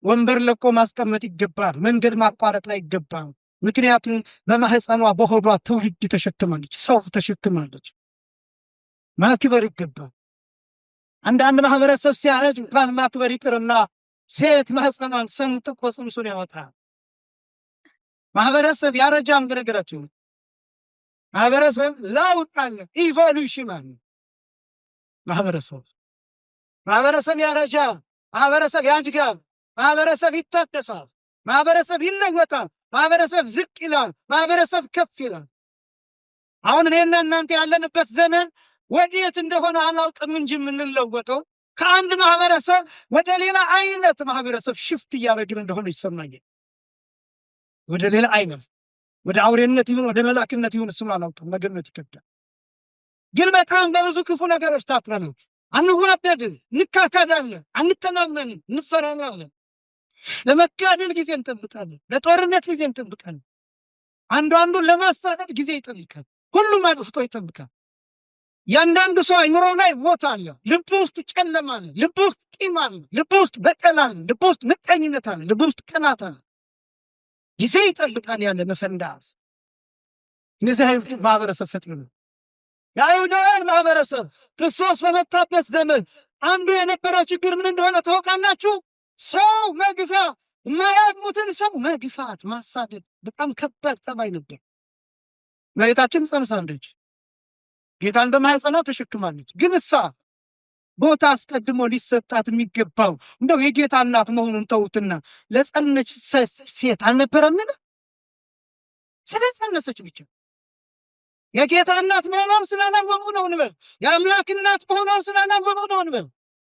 ወንበር ለቆ ማስቀመጥ ይገባል። መንገድ ማቋረጥ ላይ ይገባል። ምክንያቱም በማኅፀኗ በሆዷ ትውልድ ተሸክማለች፣ ሰው ተሸክማለች። ማክበር ይገባል። አንዳንድ ማህበረሰብ ሲያረጅ እንኳን ማክበር ይቅርና ሴት ማኅፀኗን ሰንጥቆ ጽንሱን ያወጣል። ማህበረሰብ ያረጃም። በነገራችን ማህበረሰብ ለውጥ አለ፣ ኢቮሉሽን አለ። ማህበረሰብ ያረጃል፣ ማህበረሰብ ያድጋል፣ ማህበረሰብ ይታደሳል፣ ማህበረሰብ ይለወጣል፣ ማህበረሰብ ዝቅ ይላል፣ ማህበረሰብ ከፍ ይላል። አሁን እኔና እናንተ ያለንበት ዘመን ወዴት እንደሆነ አላውቅም እንጂ የምንለወጠው ከአንድ ማህበረሰብ ወደ ሌላ አይነት ማህበረሰብ ሽፍት እያደረግን እንደሆነ ይሰማኛል። ወደ ሌላ አይነት፣ ወደ አውሬነት ይሁን ወደ መላክነት ይሁን እሱን አላውቅም። መገመት ይከብዳል። ግን በጣም በብዙ ክፉ ነገሮች ታጥረናል። አንዋደድን፣ እንካካዳለን፣ አንተማመንም፣ እንፈራራለን። ለመጋደል ጊዜ እንጠብቃለን፣ ለጦርነት ጊዜ እንጠብቃለን። አንዱን ለማሳደድ ጊዜ ይጠብቃል። ሁሉም አድፍጦ ይጠብቃል። ያንዳንዱ ሰው አይምሮ ላይ ሞት አለ፣ ልብ ውስጥ ጨለማ አለ፣ ልብ ውስጥ ቂም አለ፣ ልብ ውስጥ በቀል አለ፣ ልብ ውስጥ ምቀኝነት አለ፣ ልብ ውስጥ ቅናት አለ። ጊዜ ይጠብቃል ያለ መፈንዳት። እነዚህ አይሁድ ማህበረሰብ ፈጥሩ ነው። የአይሁዳውያን ማህበረሰብ ክርስቶስ በመጣበት ዘመን አንዱ የነበረው ችግር ምን እንደሆነ ታውቃላችሁ? ሰው መግፋት፣ የማያሙትን ሰው መግፋት፣ ማሳደድ በጣም ከባድ ጠባይ ነበር። እመቤታችን ጸንሳለች፣ ጌታን በማኅፀኗ ተሸክማለች። ግን እሷ ቦታ አስቀድሞ ሊሰጣት የሚገባው እንደው የጌታ እናት መሆኑን ተውትና ለጸነች ሴት አልነበረምን? ስለጸነሰች ብቻ የጌታ እናት መሆኗን ስላላወቁ ነው እንበል። የአምላክ እናት መሆኗን ስላላወቁ ነው እንበል።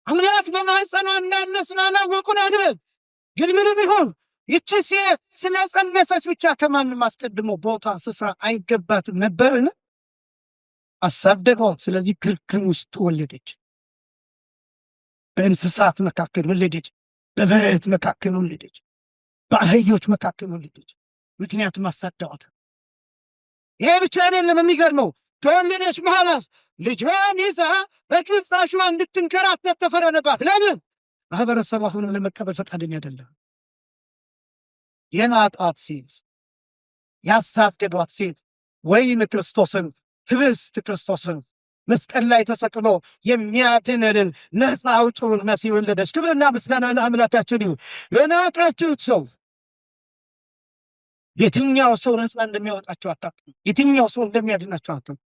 አምላክ በማኅፀኗ እንዳለ ስላላወቁ ነው እንበል። ግን ምንም ይሁን ይቺ ሴት ስለጸነሰች ብቻ ከማንም አስቀድሞ ቦታ ስፍራ አይገባትም ነበርን? አሳደዷት። ስለዚህ ግርግም ውስጥ ወለደች። በእንስሳት መካከል ወለደች፣ በበረት መካከል ወለደች፣ በአህዮች መካከል ወለደች። ምክንያቱም አሳደዋት። ይሄ ብቻ አይደለም። የሚገርመው ከወለደች በኋላስ ልጇን ይዛ በግብፅ አሸዋ እንድትንከራተት ተፈረደባት። ለምን? ማህበረሰቡ አሁንም ለመቀበል ፈቃደኛ አይደለም። የናጣት ሴት፣ ያሳደዷት ሴት ወይም ክርስቶስን ህብስት ክርስቶስን መስቀል ላይ ተሰቅሎ የሚያድነንን ነፃ አውጪውን መሲህ ወለደች። ክብርና ምስጋና ለአምላካችን ይሁን። የናቃችሁት ሰው የትኛው ሰው ነፃ እንደሚያወጣቸው አታውቁም። የትኛው ሰው እንደሚያድናቸው አታውቁም።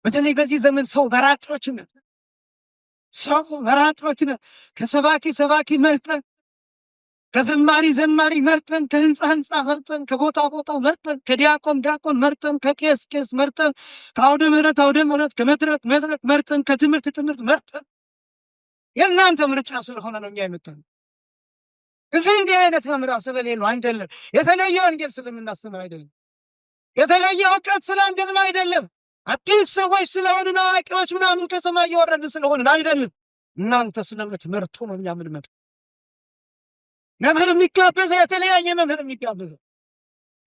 በተለይ በዚህ ዘመን ሰው መራጮች ነን። ከሰባኪ መርጠን፣ ከዘማሪ መርጠን፣ ከህንፃ መርጠን፣ ከቦታ መርጠን፣ ከዲያቆን መርጠን፣ ከቄስ መርጠን፣ ከአውደ ምሕረት ከመድረክ መርጠን፣ ከትምህርት መርጠን። የእናንተ ምርጫ ስለሆነ ነው እኛ የመጣነው። እዚህ እንዲህ አይነት መምራፍ ስለሌለው አይደለም። የተለየ ወንጌል ስለምናስተምር አይደለም። የተለየ እውቀት ስላለን አይደለም። አዲስ ሰዎች ስለሆንን አዋቂዎች ምናምን ከሰማይ የወረድን ስለሆንን አይደለም። እናንተ ስለምትመርጡ ነው እኛ የምንመጣው። መምህር የሚጋበዘው የተለያየ መምህር የሚጋበዘው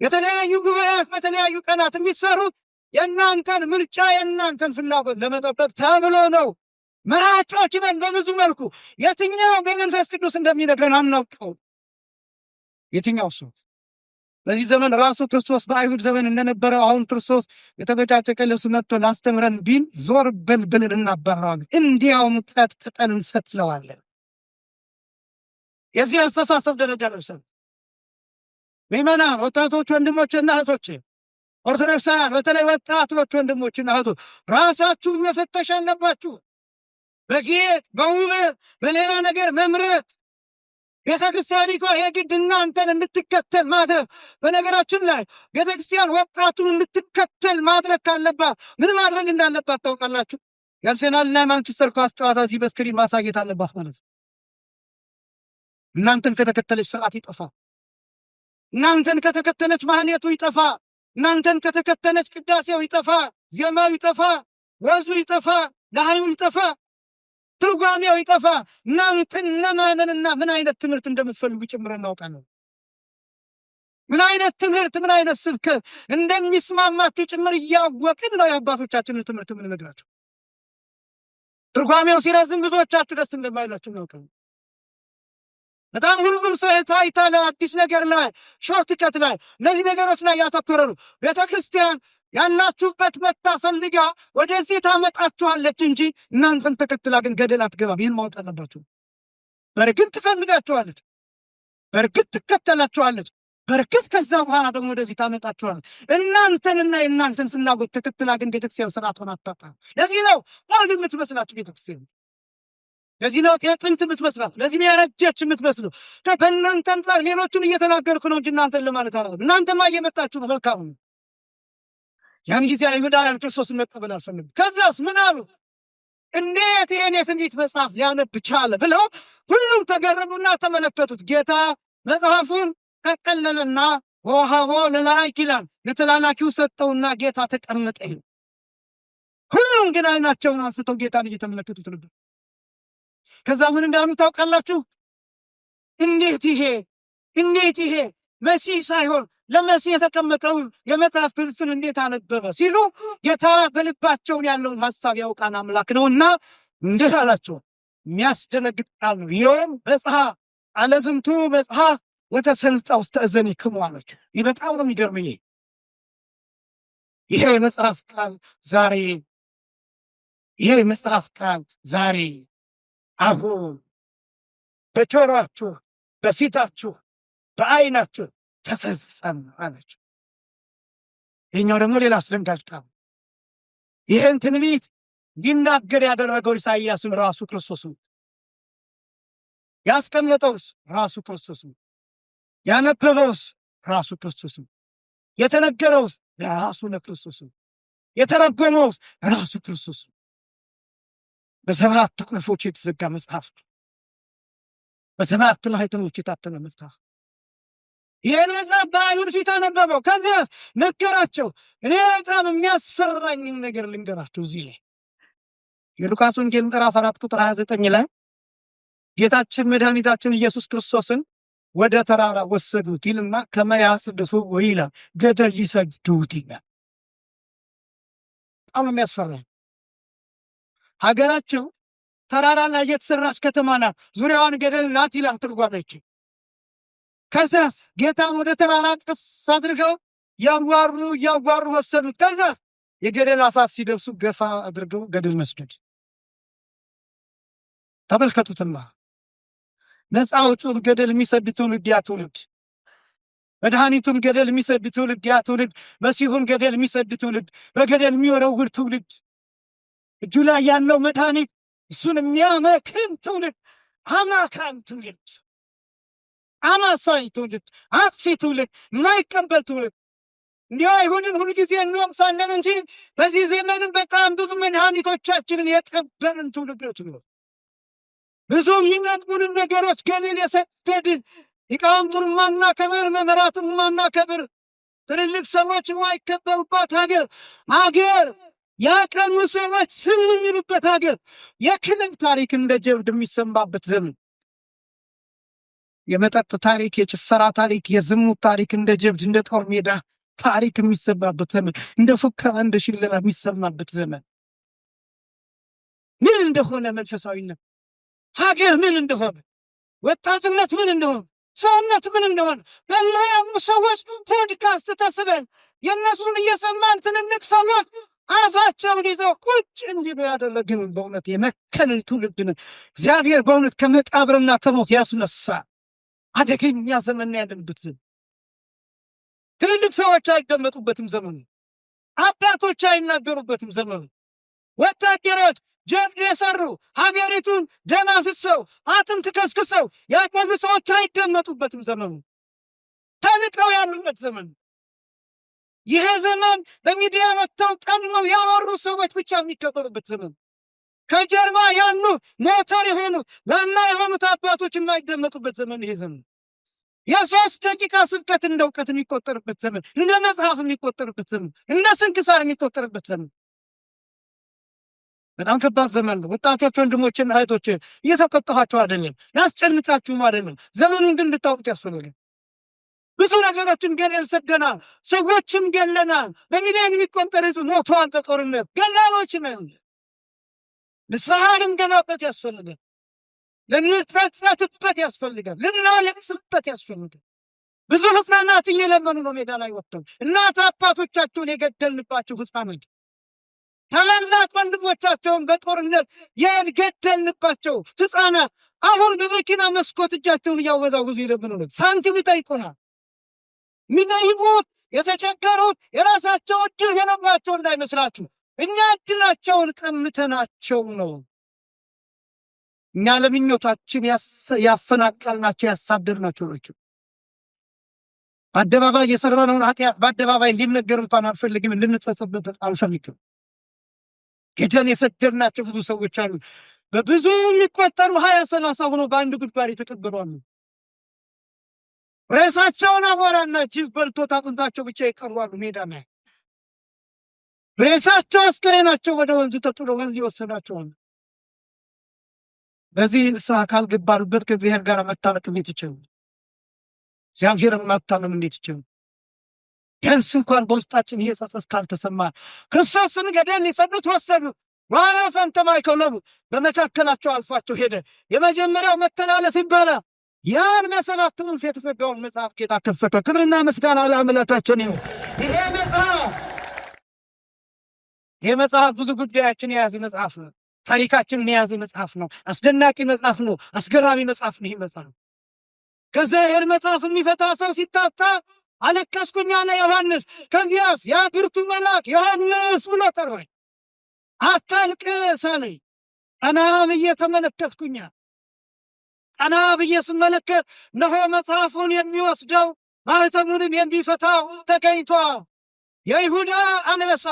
የተለያዩ ጉባኤያት በተለያዩ ቀናት የሚሰሩት የእናንተን ምርጫ የእናንተን ፍላጎት ለመጠበቅ ተብሎ ነው። መራጮች ነን በብዙ መልኩ። የትኛው በመንፈስ ቅዱስ እንደሚነግረን አናውቀው። የትኛው ሰው በዚህ ዘመን ራሱ ክርስቶስ በአይሁድ ዘመን እንደነበረው አሁን ክርስቶስ የተበጫጨቀ ልብስ መጥቶ ላስተምረን ቢል ዞር በል ብለን እናባረዋለን። እንዲያውም ቀጥቅጠን እንሰቅለዋለን። የዚህ አስተሳሰብ ደረጃ ደርሰን ምዕመናን፣ ወጣቶች፣ ወንድሞችና እህቶች፣ ኦርቶዶክሳውያን በተለይ ወጣቶች ወንድሞችና እህቶች ራሳችሁን መፈተሽ አለባችሁ። በጌጥ በውበት በሌላ ነገር መምረጥ ቤተክርስቲያኒቷ የግድ እናንተን እንድትከተል ማድረግ። በነገራችን ላይ ቤተክርስቲያን ወጣቱን እንድትከተል ማድረግ ካለባት ምን ማድረግ እንዳለባት ታውቃላችሁ? የአርሴናልና የማንቸስተር ኳስ ጨዋታ እዚህ በስክሪን ማሳየት አለባት ማለት ነው። እናንተን ከተከተለች ስርዓት ይጠፋ፣ እናንተን ከተከተለች ማህሌቱ ይጠፋ፣ እናንተን ከተከተለች ቅዳሴው ይጠፋ፣ ዜማው ይጠፋ፣ ወዙ ይጠፋ፣ ለሃይሙ ይጠፋ፣ ትርጓሜው ይጠፋ። እናንተን ለማመንና ምን አይነት ትምህርት እንደምትፈልጉ ጭምር እናውቃለን። ምን አይነት ትምህርት ምን አይነት ስብከት እንደሚስማማችሁ ጭምር እያወቅን ነው የአባቶቻችንን ትምህርት የምንነግራችሁ። ትርጓሜው ሲረዝም ብዙዎቻችሁ ደስ እንደማይላችሁ እናውቃለን። በጣም ሁሉም ሰው ታይታ ላይ አዲስ ነገር ላይ ሾርት ከት ላይ እነዚህ ነገሮች ላይ ያተኮረ ነው። ቤተክርስቲያን ያላችሁበት መታ ፈልጋ ወደዚህ ታመጣችኋለች እንጂ እናንተን ተከትላ ግን ገደል አትገባም። ይህን ማወቅ አለባችሁ። በርግጥ ትፈልጋችኋለች፣ በርግጥ ትከተላችኋለች፣ በርግጥ ከዛ በኋላ ደግሞ ወደዚህ ታመጣችኋለች። እናንተንና የእናንተን ፍላጎት ተከትላ ግን ቤተክርስቲያን ስርዓቷን አታጣም። ለዚህ ነው ኦልድ የምትመስላችሁ ቤተክርስቲያን። ለዚህ ነው ጥንት የምትመስላት፣ ለዚህ ነው ያረጀች የምትመስሉ። በእናንተ አንጻር ሌሎቹን እየተናገርኩ ነው እንጂ እናንተን ለማለት አላለም። እናንተማ እየመጣችሁ ነው፣ መልካም ነው። ያን ጊዜ አይሁዳውያን ክርስቶስን መቀበል አልፈለጉም። ከዛስ ምን አሉ? እንዴት ይሄን የትንቢት መጽሐፍ ሊያነብ ቻለ ብለው ሁሉም ተገረሙና ተመለከቱት። ጌታ መጽሐፉን ቀቀለለና ወሃቦ ለላይክ ይላል፣ ለተላላኪው ሰጠውና ጌታ ተቀመጠ። ሁሉም ግን አይናቸውን አንስተው ጌታን እየተመለከቱት ነበር። ከዛ ምን እንዳሉ ታውቃላችሁ? እንዴት ይሄ መሲህ ሳይሆን ለመሲህ የተቀመጠውን የመጽሐፍ ክፍል እንዴት አነበበ ሲሉ ጌታ በልባቸውን ያለውን ሐሳብ ያውቃን አምላክ ነውና እንዴት አላቸው። የሚያስደነግጥ ቃል ነው። ይኸውም መጽሐፍ አለዝንቱ መጽሐፍ ወተሰልጣ ውስጥ እዘኒክሙ አላቸው። ይህ በጣም ነው የሚገርመኝ። ይሄ የመጽሐፍ ቃል ዛሬ አሁን በጆሮአችሁ በፊታችሁ በዓይናችሁ ተፈጸመ አላቸው። ይህኛው ደግሞ ሌላ አስደንጋጭ ቃል። ይህን ትንቢት እንዲናገር ያደረገው ኢሳይያስም ራሱ ክርስቶስ ነው። ያስቀመጠውስ ራሱ ክርስቶስ ነው። ያነበበውስ ራሱ ክርስቶስ ነው። የተነገረውስ ራሱ ለክርስቶስ ነው። የተረጎመውስ ራሱ ክርስቶስ ነው። በሰባት ቁልፎች የተዘጋ መጽሐፍ ነው። በሰባት ማኅተሞች የታተመ መጽሐፍ። ይህን መጽሐፍ በአይሁድ ፊት አነበበው። ከዚያስ ነገራቸው። እኔ በጣም የሚያስፈራኝን ነገር ልንገራቸው። እዚህ ላይ የሉቃስ ወንጌል ምዕራፍ 4 ቁጥር 29 ላይ ጌታችን መድኃኒታችን ኢየሱስ ክርስቶስን ወደ ተራራ ወሰዱት ይልና ከመያጽድፉ ይላል ገደል ሊሰግዱት ይላል። በጣም የሚያስፈራኝ ሀገራቸው ተራራ ላይ የተሰራች ከተማ ናት፣ ዙሪያዋን ገደል ናት ይላል ትርጓሜያቸው። ከዛስ ጌታን ወደ ተራራ ቀስ አድርገው ያዋሩ ወሰዱት። ከዛስ የገደል አፋፍ ሲደርሱ ገፋ አድርገው ገደል መስደድ። ተመልከቱትማ ነፃ አውጪውን ገደል የሚሰድ ትውልድ ያ ትውልድ፣ መድኃኒቱን ገደል የሚሰድ ትውልድ ያ ትውልድ፣ መሲሁን ገደል የሚሰድ ትውልድ፣ በገደል የሚወረውር ትውልድ፣ እጁ ላይ ያለው መድኃኒት እሱን የሚያመክን ትውልድ፣ አማካን ትውልድ፣ አማሳይ ትውልድ፣ አጥፊ ትውልድ፣ የማይቀበል ትውልድ። እንዲሁ አይሁድን ሁልጊዜ እንወቅሳለን እንጂ በዚህ ዘመንም በጣም ብዙ መድኃኒቶቻችንን የቀበርን ትውልዶች ነው። ብዙ የሚጠቅሙንን ነገሮች ገደል የሰደድን፣ ሊቃውንቱን ማናከብር፣ መምህራትን ማናከብር፣ ትልልቅ ሰዎች የማይከበሩባት ሀገር፣ ያቀኑ ሰዎች ስም የሚሉበት ሀገር፣ የክልል ታሪክ እንደ ጀብድ የሚሰማበት ዘመን፣ የመጠጥ ታሪክ፣ የጭፈራ ታሪክ፣ የዝሙት ታሪክ እንደ ጀብድ እንደ ጦር ሜዳ ታሪክ የሚሰማበት ዘመን፣ እንደ ፉከራ እንደ ሽለላ የሚሰማበት ዘመን። ምን እንደሆነ መንፈሳዊነት፣ ሀገር ምን እንደሆነ፣ ወጣትነት ምን እንደሆነ፣ ሰውነት ምን እንደሆነ በማያምኑ ሰዎች ፖድካስት ተስበን የእነሱን እየሰማን ትልልቅ ሰዎች አፋቸውን ይዘው ቁጭ እንዲሉ ያደረግን በእውነት የመከንን ትውልድን እግዚአብሔር በእውነት ከመቃብርና ከሞት ያስነሳ። አደገኛ ዘመን ያለንበት ዘመን። ትልልቅ ሰዎች አይደመጡበትም ዘመኑ። አባቶች አይናገሩበትም ዘመኑ። ወታደሮች ጀብድ የሰሩ ሀገሪቱን ደም አፍሰው አጥንት ከስክሰው ያቆዩ ሰዎች አይደመጡበትም ዘመኑ። ተንቀው ያሉበት ዘመን። ይሄ ዘመን በሚዲያ ወጥተው ቀድመው ያወሩ ሰዎች ብቻ የሚከበሩበት ዘመን። ከጀርባ ያሉ ሞተር የሆኑት ዋና የሆኑት አባቶች የማይደመጡበት ዘመን ይሄ ዘመን። የ3 ደቂቃ ስብከት እንደ እውቀት የሚቆጠርበት ዘመን፣ እንደ መጽሐፍ የሚቆጠርበት ዘመን፣ እንደ ስንክሳር የሚቆጠርበት ዘመን። በጣም ከባድ ዘመን ነው። ወጣቶች ወንድሞችና እህቶች እየተቆጣኋቸው አይደለም፣ ያስጨንቃችሁም አይደለም። ዘመኑን ግን እንድታውቁት ያስፈልጋል። ብዙ ነገሮችን ገደል ሰደናል፣ ሰዎችም ገለናል። በሚሊዮን የሚቆጠር ሕዝብ ሞቷል በጦርነት። ገላሎች ነን። ንስሐ ልንገባበት ያስፈልጋል። ልንጸጸትበት ያስፈልጋል። ልናለቅስበት ያስፈልጋል። ብዙ ሕፃናት እየለመኑ ነው ሜዳ ላይ ወጥተው። እናት አባቶቻቸውን የገደልንባቸው ሕፃናት፣ ታላላቅ ወንድሞቻቸውን በጦርነት የገደልንባቸው ሕፃናት አሁን በመኪና መስኮት እጃቸውን እያወዛወዙ ይለምኑ ነው። ሳንቲም ይጠይቁናል። የሚጠይቁት የተቸገሩት የራሳቸው እድል የነበራቸው እንዳይመስላችሁ፣ እኛ እድላቸውን ቀምተናቸው ነው። እኛ ለምኞታችን ያፈናቀልናቸው ያሳደድናቸው ናቸው። በአደባባይ የሰራነውን ኃጢአት በአደባባይ እንዲነገር እንኳን አልፈልግም፣ እንድንጸጸትበት አልፈልግም። ገደል የሰደድናቸው ብዙ ሰዎች አሉ። በብዙ የሚቆጠሩ 20-30 ሆኖ በአንድ ጉድጓድ የተቀበሩ አሉ። ሬሳቸውን አቧራና ጅብ በልቶት አጥንታቸው ብቻ ይቀርባሉ ሜዳ ላይ። ሬሳቸው አስከሬናቸው ወደ ወንዝ ተጥሎ ወንዝ ይወሰዳቸዋል። በዚህ ንስሐ ካልገባንበት ከእግዚአብሔር ጋር መታረቅ እንዴት ይችላል? እግዚአብሔርን ማታመን እንዴት ይችላል? ቢያንስ እንኳን በውስጣችን ይሄ ጸጸት ካልተሰማ ክርስቶስን ገደል ሊሰዱት ወሰዱ። ዋና ፈንተማይከለቡ በመካከላቸው አልፏቸው ሄደ። የመጀመሪያው መተላለፍ ይባላል። ያን በሰባት ትምህርት የተዘጋውን መጽሐፍ ጌታ ከፈተ። ክብርና ምስጋና ለአምላካችን ይሁን። ይሄ መጽሐፍ ብዙ ጉዳያችን የያዘ መጽሐፍ ነው። ታሪካችንን የያዘ መጽሐፍ ነው። አስደናቂ መጽሐፍ ነው። አስገራሚ መጽሐፍ ነው ይሄ መጽሐፍ። ከዚያ ይህን መጽሐፍ የሚፈታ ሰው ሲታጣ አለቀስኩኝ አለ ዮሐንስ። ከዚያስ ያ ብርቱ መልአክ ዮሐንስ ብሎ ጠራኝ። አታልቅስ አለኝ። ቀና ብዬ ተመለከትኩኝ። ቀና ብዬ ስመለከት እነሆ መጽሐፉን የሚወስደው ማኅተሙንም የሚፈታው ተገኝቷል። የይሁዳ አንበሳ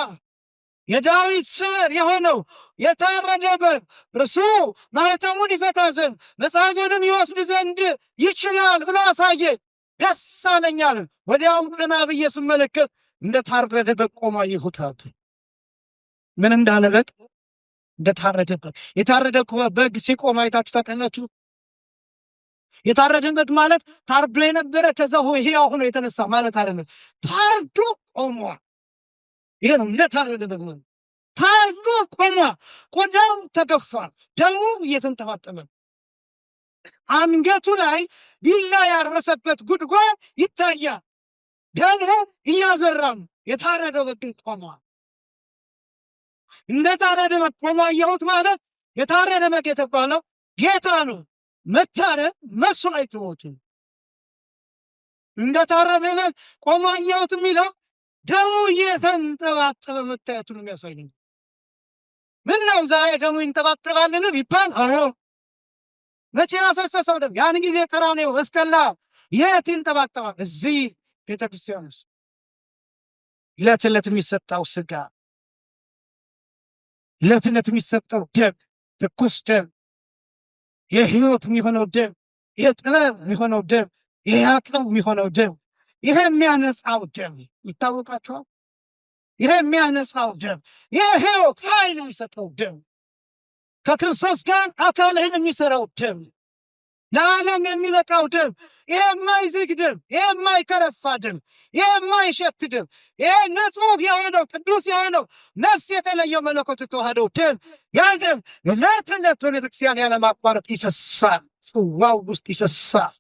የዳዊት ሥር የሆነው የታረደ በግ እርሱ ማኅተሙን ይፈታ ዘንድ መጽሐፉንም ይወስድ ዘንድ ይችላል ብሎ አሳየኝ። ደስ አለኛል። ወዲያውም ቀና ብዬ ስመለከት እንደ ታረደ በግ ቆሞ አየሁት። ምን እንዳለ በግ? እንደ ታረደ በግ። የታረደ በግ ሲቆም አይታችሁ ታውቃላችሁ? የታረደ በግ ማለት ታርዶ የነበረ ከዛ ሕያው ሆኖ የተነሳ ማለት አይደለም። ታርዶ ቆሟል። ይሄ ነው እንደ ታረደ በግ ማለት። ታርዶ ቆሟል። ቆዳው ተገፏል። ደሙ እየተንጠባጠበ አንገቱ ላይ ቢላ ያረሰበት ጉድጓድ ይታያል። ደሙ እያዘራም የታረደ በግ ቆሟል። እንደ ታረደ በግ ቆሞ አየሁት ማለት የታረደ በግ የተባለው ጌታ ነው። መታረድ መስዋዕት ሞት። እንደ ታረደ በግ ቆሞ አየሁት የሚለው ደሙ እየተንጠባጠበ መታየቱን የሚያሳየኝ። ምን ነው ዛሬ ደሙ ይንጠባጠባልን ቢባል፣ አዎ መቼ ያፈሰሰው ደም? ያን ጊዜ ቀራንዮ መስቀል ላይ የት ይንጠባጠባል? እዚህ ቤተክርስቲያን ውስጥ ዕለት ዕለት የሚሰጠው ስጋ፣ ዕለት ዕለት የሚሰጠው ደም፣ ትኩስ ደም፣ የሕይወት የሚሆነው ደም፣ የጥበብ የሚሆነው ደም፣ የአቅም የሚሆነው ደም፣ ይሄ የሚያነጻው ደም ይታወቃቸዋል። ይሄ የሚያነጻው ደም፣ ይሄ ሕይወት ኃይል የሚሰጠው ደም፣ ከክርስቶስ ጋር አካልህን የሚሰራው ደም፣ ለዓለም የሚበቃው ደም፣ ይሄ የማይዝግ ደም፣ ይሄ የማይከረፋ ደም፣ ይሄ የማይሸት ደም፣ ይሄ ንጹሕ የሆነው ቅዱስ የሆነው ነፍስ የተለየው መለኮት የተዋህደው ደም፣ ያ ደም ዕለት ዕለት በቤተክርስቲያን ያለማቋረጥ ይፈሳል። ጽዋው ውስጥ ይፈሳል።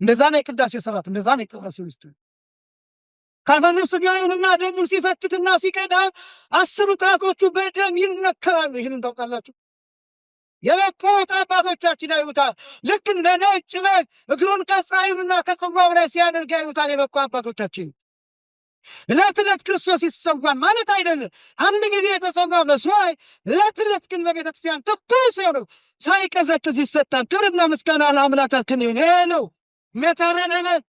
እንደዛ ነው የቅዳሴ ስርዓት፣ እንደዛ ነው የቅዳሴ ውስጥ ካህኑ ሥጋውንና ደሙን ሲፈትትና ሲቀዳ 10 ጣቶቹ በደም ይነከራሉ። ይህንን ታውቃላችሁ? የበቁት አባቶቻችን ያዩታል። ልክ እንደ ነጭ በግ እግሩን ከፀሐዩና ከጽዋው ላይ ሲያደርግ ያዩታል የበቁ አባቶቻችን። ዕለት ዕለት ክርስቶስ ይሰዋል ማለት አይደለም። አንድ ጊዜ የተሰዋ መስዋዕት ዕለት ዕለት ግን በቤተ ክርስቲያን ትኩስ ነው፣ ሳይቀዘቅዝ ይሰጣል። ክብርና ምስጋና ለአምላካችን ይሁን። ይሄ ነው የታረደ በግ።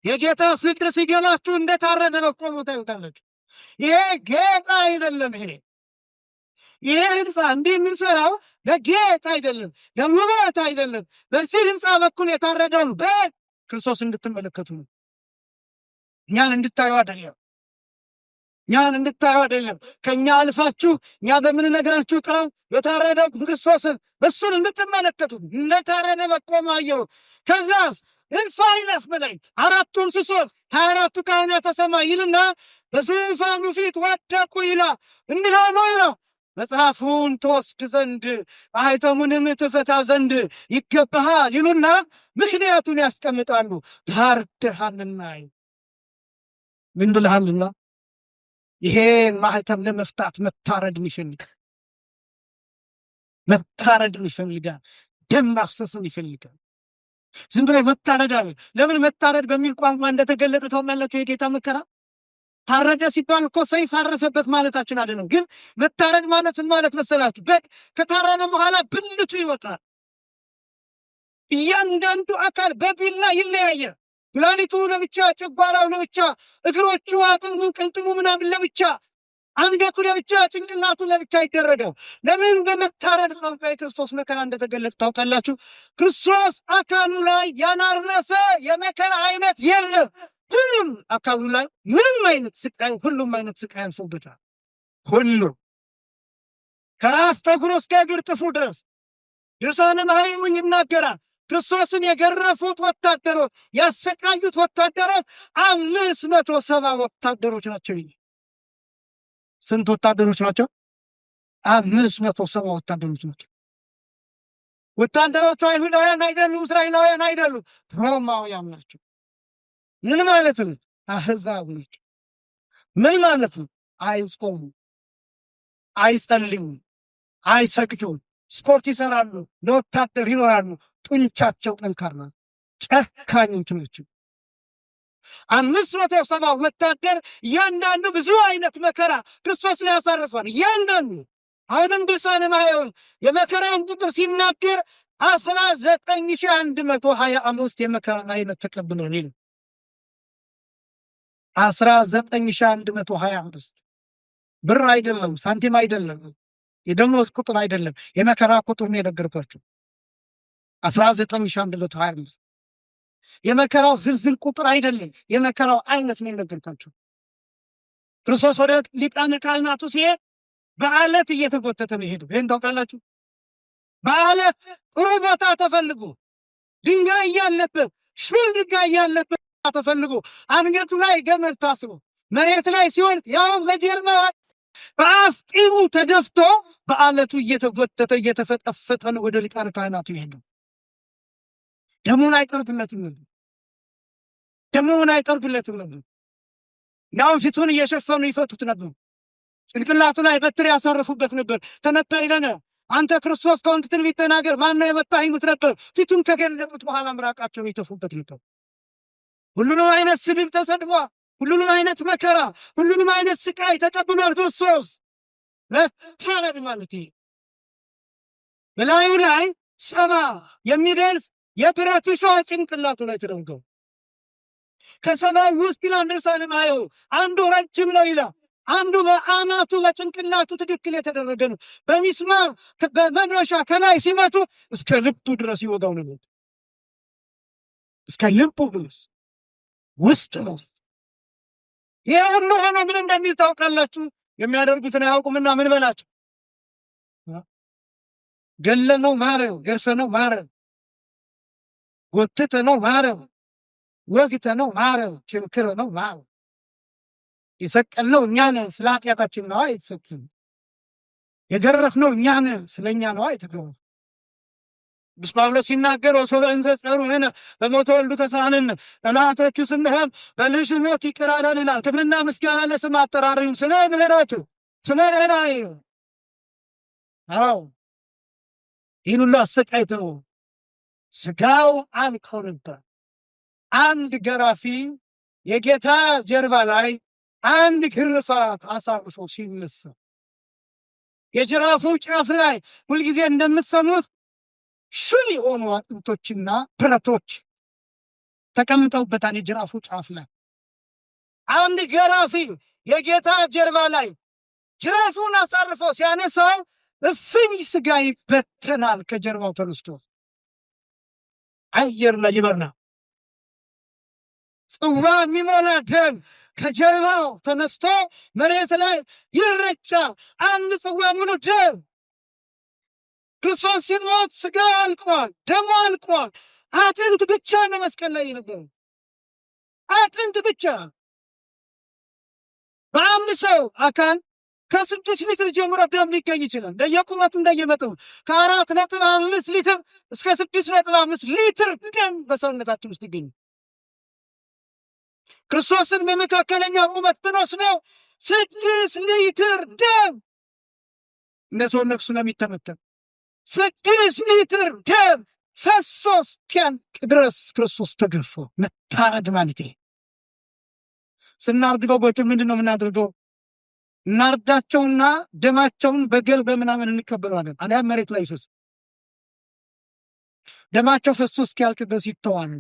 የጌታ ፍቅር ሲገባችሁ እንደታረደ በግ ቆሞ ታዩታላችሁ። ይሄ ጌጥ አይደለም። ይሄ ህንፃ እንዲህ የምንሰራው ለጌጥ አይደለም፣ ለውበት አይደለም። በዚህ ህንፃ በኩል የታረደውን በግ ክርስቶስ እንድትመለከቱ ነው። እኛን እንድታዩ አይደለም፣ እኛን እንድታዩ አይደለም። ከእኛ አልፋችሁ እኛ በምንነግራችሁ ቃል የታረደው ክርስቶስን እሱን እንድትመለከቱ እንደታረደ በግ ቆሞ አየሁ። ከዛስ እልፍ አእላፍ መላእክት፣ አራቱ እንስሶች፣ 24ቱ ካህናተ ሰማይ ይልና በዙፋኑ ፊት ወደቁ ይላል። እንዲህ አሉ ይላል፣ መጽሐፉን ትወስድ ዘንድ ማኅተሙንም ትፈታ ዘንድ ይገባሃል ይሉና ምክንያቱን ያስቀምጣሉ። ታርደሃልና፣ ምን ብለሃልና? ይሄን ማኅተም ለመፍታት መታረድን ይፈልጋል። መታረድን ይፈልጋል። ደም ማፍሰስን ይፈልጋል። ዝም ብሎ መታረድ አለ። ለምን መታረድ በሚል ቋንቋ እንደተገለጠ ታውቃላችሁ? የጌታ መከራ ታረደ ሲባል እኮ ሰይፍ አረፈበት ማለታችን አይደለም። ግን መታረድ ማለት ምን ማለት መሰላችሁ? በግ ከታረደ በኋላ ብልቱ ይወጣል። እያንዳንዱ አካል በቢላ ይለያያል። ኩላሊቱ ለብቻ፣ ጨጓራው ለብቻ፣ እግሮቹ፣ አጥንቱ፣ ቅልጥሙ ምናምን ለብቻ፣ አንገቱ ለብቻ፣ ጭንቅላቱ ለብቻ ይደረጋል። ለምን? በመታረድ ቋንቋ የክርስቶስ መከራ እንደተገለጠ ታውቃላችሁ? ክርስቶስ አካሉ ላይ ያናረፈ የመከራ አይነት የለም። ሁሉም አካሉ ላይ ምንም አይነት ስቃይ፣ ሁሉም አይነት ስቃይ አንሶበታል። ሁሉ ከራስ ጠጉሩ እስከ እግር ጥፍሩ ድረስ ድርሳነ ማርያም ይናገራል። ክርስቶስን የገረፉት ወታደሮች፣ ያሰቃዩት ወታደሮች 570 ወታደሮች ናቸው። ስንት ወታደሮች ናቸው? 570 ወታደሮች ናቸው። ወታደሮቹ አይሁዳውያን አይደሉም፣ እስራኤላውያን አይደሉም፣ ሮማውያን ናቸው። ምን ማለት ነው? አሕዛብ ናቸው። ምን ማለት ነው? አይጾሙ፣ አይጸልዩም፣ አይሰግዱም፣ ስፖርት ይሰራሉ፣ ለወታደር ይኖራሉ። ጡንቻቸው ጠንካራ፣ ጨካኞች ናቸው። 570 ወታደር፣ እያንዳንዱ ብዙ አይነት መከራ ክርስቶስ ላይ ያሳርፏል። እያንዳንዱ አሁንም ድርሳነ ማርያም የመከራን ቁጥር ሲናገር 19,125 የመከራ አይነት ተቀብሏል ይላል። 19,125 ብር አይደለም፣ ሳንቲም አይደለም፣ የደሞዝ ቁጥር አይደለም፣ የመከራ ቁጥር ነው የነገርኳችሁ። 19,125 የመከራው ዝርዝር ቁጥር አይደለም፣ የመከራው አይነት ነው የነገርኳችሁ። ክርስቶስ ወደ ሊቃነ ካህናቱ ሲሄድ በአለት እየተጎተተ ነው የሄደው። ይህን ታውቃላችሁ? በአለት ጥሩ ቦታ ተፈልጎ፣ ድንጋይ ያለበት፣ ሽል ድንጋይ ያለበት ተፈልጎ፣ አንገቱ ላይ ገመድ ታስሮ መሬት ላይ ሲሆን ያው በጀርባ በአፍጢሙ ተደፍቶ በአለቱ እየተጎተተ እየተፈጠፈጠ ነው ወደ ሊቃነ ካህናቱ የሄደው። ደሙን አይጠርግለትም ነበር። ደሙን አይጠርግለትም ነበር። ያው ፊቱን እየሸፈኑ ይፈቱት ነበር። ጭንቅላቱ ላይ በትር ያሳረፉበት ነበር። ተነበይ ለነ አንተ ክርስቶስ ከሆንክ ትንቢት ተናገር፣ ማነው የመታህ ይሉት ነበር። ፊቱን ከገለጡት በኋላ ምራቃቸውን ይተፉበት ነበር። ሁሉንም አይነት ስድብ ተሰድቧል። ሁሉንም አይነት መከራ፣ ሁሉንም አይነት ስቃይ ተቀብሏል ክርስቶስ። ለታረድ ማለት ይሄ በላዩ ላይ 70 የሚደርስ የብረት እሾህ ጭንቅላቱ ላይ ተደርገው ከሰማይ ውስጥ ይላል ድርሳነ ማርያም አንዱ ረጅም ነው ይላል፣ አንዱ በአናቱ በጭንቅላቱ ትክክል የተደረገ ነው። በሚስማር በመዶሻ ከላይ ሲመቱ እስከ ልቡ ድረስ ይወጋው ነው። እስከ ልቡ ድረስ ውስጥ ነው። ይህ ሁሉ ሆኖ ምን እንደሚል ታውቃላችሁ? የሚያደርጉትን አያውቁምና ምን በላቸው? ገለነው ማረው፣ ገርፈነው ማረው፣ ጎትተነው ማረው፣ ወግተነው ማረው፣ ችንክረነው ማረው። የሰቀልነው እኛ ነን፣ ስለ ኃጢአታችን ነዋ የተሰቀልነው። የገረፍነው እኛ ነን፣ ስለ እኛ ነዋ የተገረፍነው። ቅዱስ ጳውሎስ ሲናገር ወሶበ እንዘ ጸሩነ በሞተ ወልዱ ተሳሃለነ፣ ጠላቶቹ ስንሆን በልጁ ሞት ይቅር አለን ይላል። ክብርና ምስጋና ለስም አጠራሪው ስለ ምሕረቱ ስለ ርኅራኄው። አዎ ይህን ሁሉ አሰቃይቶ ስጋው አልቆ ነበር። አንድ ገራፊ የጌታ ጀርባ ላይ አንድ ግርፋት አሳርፎ ሲነሳ የጅራፉ ጫፍ ላይ ሁልጊዜ እንደምትሰሙት ሽል የሆኑ አጥንቶችና ብረቶች ተቀምጠውበታል። የጅራፉ ጫፍ ላይ አንድ ገራፊ የጌታ ጀርባ ላይ ጅራፉን አሳርፎ ሲያነሳው እፍኝ ስጋ ይበተናል። ከጀርባው ተነስቶ አየር ላይ ይበራል። ጽዋ የሚሞላ ደም ከጀርባው ተነስቶ መሬት ላይ ይረጫል። አንድ ጽዋ ሙሉ ደም። ክርስቶስ ሲሞት ስጋው አልቋል፣ ደሙ አልቋል። አጥንት ብቻ ነው መስቀል ላይ የነበረው፣ አጥንት ብቻ። በአንድ ሰው አካል ከ6 ሊትር ጀምሮ ደም ሊገኝ ይችላል። እንደየቁመቱ እንደየመጠኑ ከ4.5 ሊትር እስከ 6.5 ሊትር ደም በሰውነታችን ውስጥ ይገኛል። ክርስቶስን በመካከለኛ ቁመት ብንወስደው 6 ሊትር ደም እንደ ሰውነቱ ስለሚተመተም 6 ሊትር ደም ፈሶ እስኪያልቅ ድረስ ክርስቶስ ተገርፎ መታረድ ማለት ይሄ። ስናርድ በጎችን ምንድን ነው የምናደርገው? እናርዳቸውና ደማቸውን በገል በምናምን እንቀበለዋለን። አሊያም መሬት ላይ ይፈስ ደማቸው ፈሶ እስኪያልቅ ድረስ ይተዋል።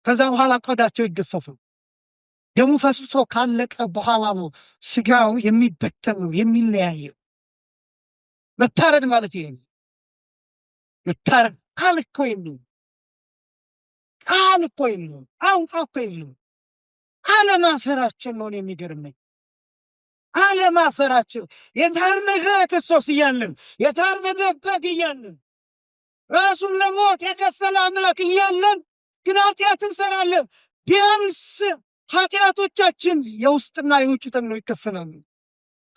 ከዛ በኋላ ቆዳቸው ይገፈፋል። ደሙ ፈሶ ካለቀ በኋላ ነው ስጋው የሚበተነው የሚለያየው። መታረድ ማለት ይሄ ነው። መታረድ ቃል እኮ የለም፣ ቃል እኮ የለም፣ ቋንቋ እኮ የለም። አለማፈራችን ነው የሚገርመኝ፣ አለማፈራችን። የታረደ ክርስቶስ እያለን፣ የታረደ በግ እያለን፣ ራሱን ለሞት የከፈለ አምላክ እያለን ግን ኃጢአት እንሰራለን። ቢያንስ ኃጢአቶቻችን የውስጥና የውጭ ተብለው ይከፈላሉ።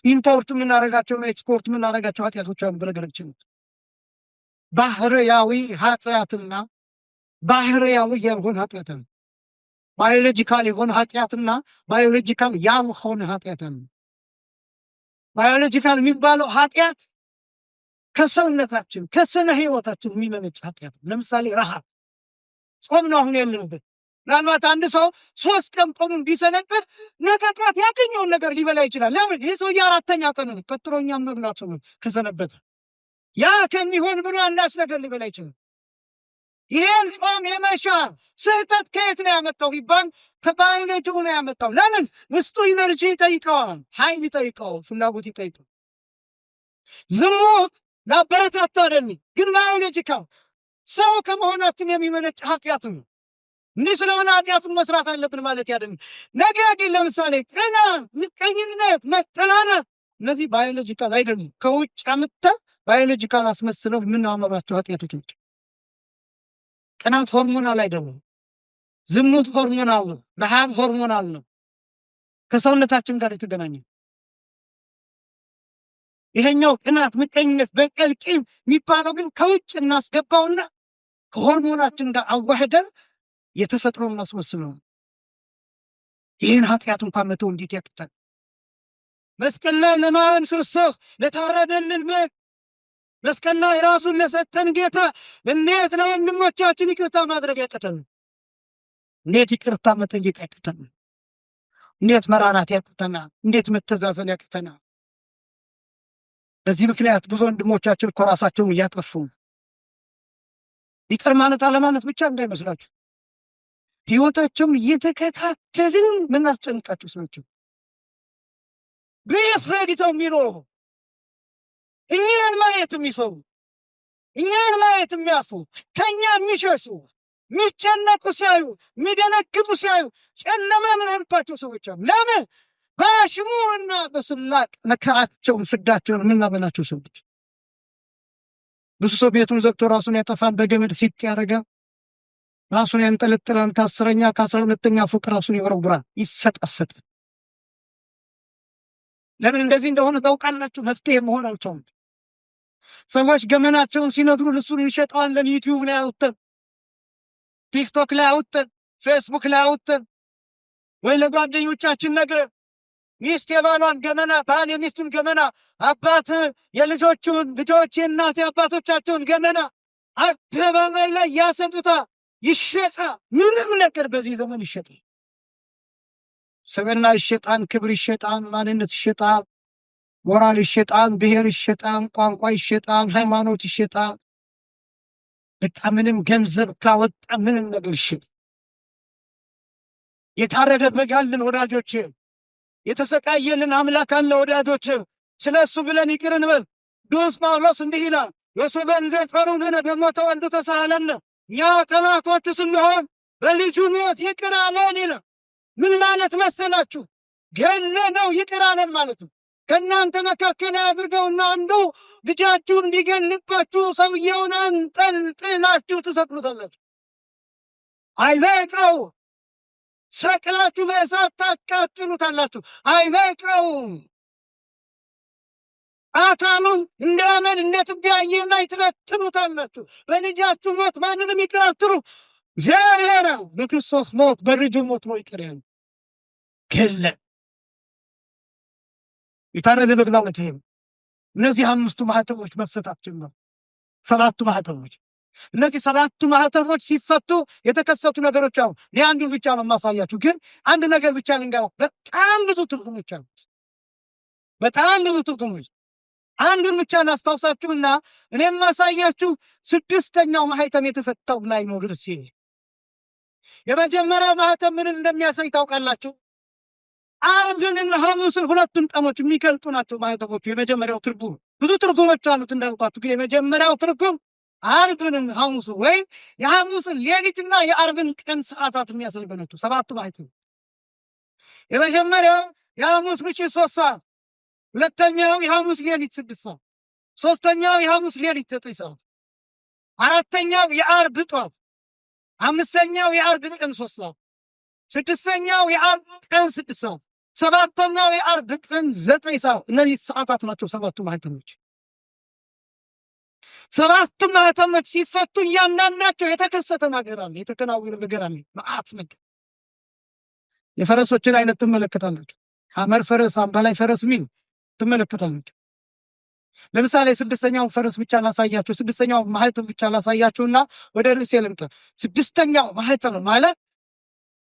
ኢምፖርት የምናደርጋቸውና ኤክስፖርት የምናደርጋቸው ኃጢአቶች አሉ። በነገራችን ባህርያዊ ኃጢአትና ባህርያዊ ያልሆነ ኃጢአት ነው። ባዮሎጂካል የሆነ ኃጢአትና ባዮሎጂካል ያልሆነ ኃጢአት ነው። ባዮሎጂካል የሚባለው ኃጢአት ከሰውነታችን ከስነ ህይወታችን የሚመነጭ ኃጢአት ነው። ለምሳሌ ረሃብ፣ ጾም ነው አሁን ያለንበት። ምናልባት አንድ ሰው 3 ቀን ጾሙን ቢሰነበት ነገ ጠዋት ያገኘውን ነገር ሊበላ ይችላል። ለምን? ይህ ሰውዬ 4ኛ ቀን ነው። ቀጥሮኛም መብላቱ ነው ከሰነበተ። ያ ከሚሆን ብሎ አንዳች ነገር ሊበላ ይችላል። ይሄን ጾም የመሻር ስህተት ከየት ነው ያመጣው ቢባል ከባዮሎጂው ነው ያመጣው። ለምን? ውስጡ ኢነርጂ ይጠይቀዋል፣ ኃይል ይጠይቀዋል፣ ፍላጎት ይጠይቀዋል። ዝሙት ላበረታታ አይደለም፣ ግን ባዮሎጂካል ሰው ከመሆናችን የሚመነጭ ኃጢአት ነው። እንዲህ ስለሆነ ኃጢአቱን መስራት አለብን ማለት አይደለም። ነገር ግን ለምሳሌ ቅናት፣ ምቀኝነት፣ መጠላላት እነዚህ ባዮሎጂካል አይደሉም። ከውጭ አምጥተህ ባዮሎጂካል አስመስለው የምናመራቸው ኃጢአቶች ናቸው። ቅናት ሆርሞናል አይደለም። ዝሙት ሆርሞናል ነው። ረሃብ ሆርሞናል ነው። ከሰውነታችን ጋር የተገናኘ ይሄኛው ቅናት፣ ምቀኝነት፣ በቀል፣ ቂም የሚባለው ግን ከውጭ እናስገባውና ከሆርሞናችን ጋር አዋህደን የተፈጥሮ እናስመስለው። ይህን ኃጢአት እንኳን መተው እንዴት ያቅታል? መስቀል ላይ ለማረን ክርስቶስ ለታረደልን በግ መስቀል ላይ ራሱን ለሰጠን ጌታ እንዴት ለወንድሞቻችን ይቅርታ ማድረግ ያቅተን? እንዴት ይቅርታ መጠየቅ ያቅተን? እንዴት መራራት ያቅተናል? እንዴት መተዛዘን ያቅተናል? በዚህ ምክንያት ብዙ ወንድሞቻችን እኮ ራሳቸውን እያጠፉ። ይቅር ማለት አለማለት ብቻ እንዳይመስላችሁ፣ ህይወታቸውን እየተከታተልን ምናስጨንቃቸው ሰዎች ቤት ዘግተው የሚኖሩ እኛን ማየት የሚፈሩ እኛን ማየት የሚያፉ ከኛ የሚሸሹ የሚጨነቁ ሲያዩ የሚደነግጡ ሲያዩ ጨለማ ምንሆንባቸው ሰዎች አሉ። ለምን? በሽሙርና በስላቅ መከራቸውን ፍዳቸውን የምናበላቸው ሰዎች። ብዙ ሰው ቤቱን ዘግቶ ራሱን ያጠፋል። በገመድ ሲጥ ያደርጋል። ራሱን ያንጠለጥላል። ከ10ኛ ከ12ኛ ፎቅ ራሱን ይወረውራል፣ ይፈጠፈጣል። ለምን እንደዚህ እንደሆነ ታውቃላችሁ? መፍትሄ መሆን አልቻሉም። ሰዎች ገመናቸውን ሲነግሩ እሱን እንሸጠዋለን፣ ዩቲዩብ ላይ አውጥተን፣ ቲክቶክ ላይ አውጥተን፣ ፌስቡክ ላይ አውጥተን ወይ ለጓደኞቻችን ነግረን ሚስት የባሏን ገመና፣ ባል የሚስቱን ገመና፣ አባት የልጆቹን፣ ልጆች የእናት የአባቶቻቸውን ገመና አደባባይ ላይ ያሰጡታ ይሸጣ። ምንም ነገር በዚህ ዘመን ይሸጣል። ስብዕና ይሸጣል፣ ክብር ይሸጣል፣ ማንነት ይሸጣል፣ ሞራል ይሸጣል፣ ብሔር ይሸጣል፣ ቋንቋ ይሸጣል፣ ሃይማኖት ይሸጣል። በቃ ምንም ገንዘብ ካወጣ ምንም ነገር ይሸጣል። የታረደ በግ አለን ወዳጆች፣ የተሰቃየልን አምላክ አለ ወዳጆች። ስለ እሱ ብለን ይቅር እንበል። ቅዱስ ጳውሎስ እንዲህ ይላል፣ የሱ በእንዘ ጸሩልነ በሞተ ወልዱ ተሳሃለነ፣ እኛ ጠላቶቹ ስንሆን በልጁ ሞት ይቅር አለን ይላል። ምን ማለት መሰላችሁ? ገለነው ይቅር አለን ማለት ነው። ከእናንተ መካከል ያድርገውና አንዱ ልጃችሁን ቢገልባችሁ ሰውየውን አንጠልጥላችሁ ትሰቅሉታላችሁ። አይበቃው፣ ሰቅላችሁ በእሳት ታቃጥሉታላችሁ። አይበቃውም፣ አካሉን እንደ አመድ እንደ ትቢያ አየር ላይ ትበትኑታላችሁ። በልጃችሁ ሞት ማንንም ይቅር አትሉ። እግዚአብሔር በክርስቶስ ሞት በልጁ ሞት ነው ይቅር ያለው። ገለ የታረደ በግ ማለት ይሄ ነው። እነዚህ አምስቱ ማህተሞች መፈታት ጀመሩ። ሰባቱ ማህተሞች፣ እነዚህ ሰባቱ ማህተሞች ሲፈቱ የተከሰቱ ነገሮች አሁን እኔ አንዱን ብቻ ነው የማሳያችሁ፣ ግን አንድ ነገር ብቻ ልንገራችሁ። በጣም ብዙ ትርጉሞች አሉት፣ በጣም ብዙ ትርጉሞች። አንዱን ብቻ ላስታውሳችሁና እኔ የማሳያችሁ ስድስተኛው ማህተም የተፈታው ላይ ነው ድርስ። የመጀመሪያው ማህተም ምን እንደሚያሳይ ታውቃላችሁ? ዓርብንና ሐሙስን ሁለቱን ቀኖች የሚገልጡ ናቸው ማህተሞቹ። የመጀመሪያው ትርጉም ብዙ ትርጉሞች አሉት እንዳልኳችሁ፣ ግን የመጀመሪያው ትርጉም ዓርብን ሐሙስ ወይም የሐሙስን ሌሊትና የዓርብን ቀን ሰዓታት የሚያሳይ ናቸው ሰባቱ ማህተም። የመጀመሪያው የሐሙስ ምሽት 3 ሰዓት፣ ሁለተኛው የሐሙስ ሌሊት 6 ሰዓት፣ ሶስተኛው የሐሙስ ሌሊት 9 ሰዓት፣ አራተኛው የዓርብ ጧት፣ አምስተኛው የዓርብ ቀን 3 ሰዓት፣ ስድስተኛው የዓርብ ቀን 6 ሰዓት፣ ሰባተኛው የዓርብ ቀን 9 ሰዓት። እነዚህ ሰዓታት ናቸው ሰባቱ ማህተሞች። ሰባቱ ማህተሞች ሲፈቱ እያንዳንዳቸው የተከሰተ ነገር አለ፣ የተከናወነ ነገር አለ። መዓት ነገር። የፈረሶችን አይነት ትመለከታላችሁ። ሐመር ፈረስ፣ አምባላይ ፈረስ ሚል ትመለከታላችሁ። ለምሳሌ ስድስተኛው ፈረስ ብቻ ላሳያችሁ፣ ስድስተኛው ማህተም ብቻ ላሳያችሁና ወደ ርዕሴ ልምጣ። ስድስተኛው ማህተም ማለት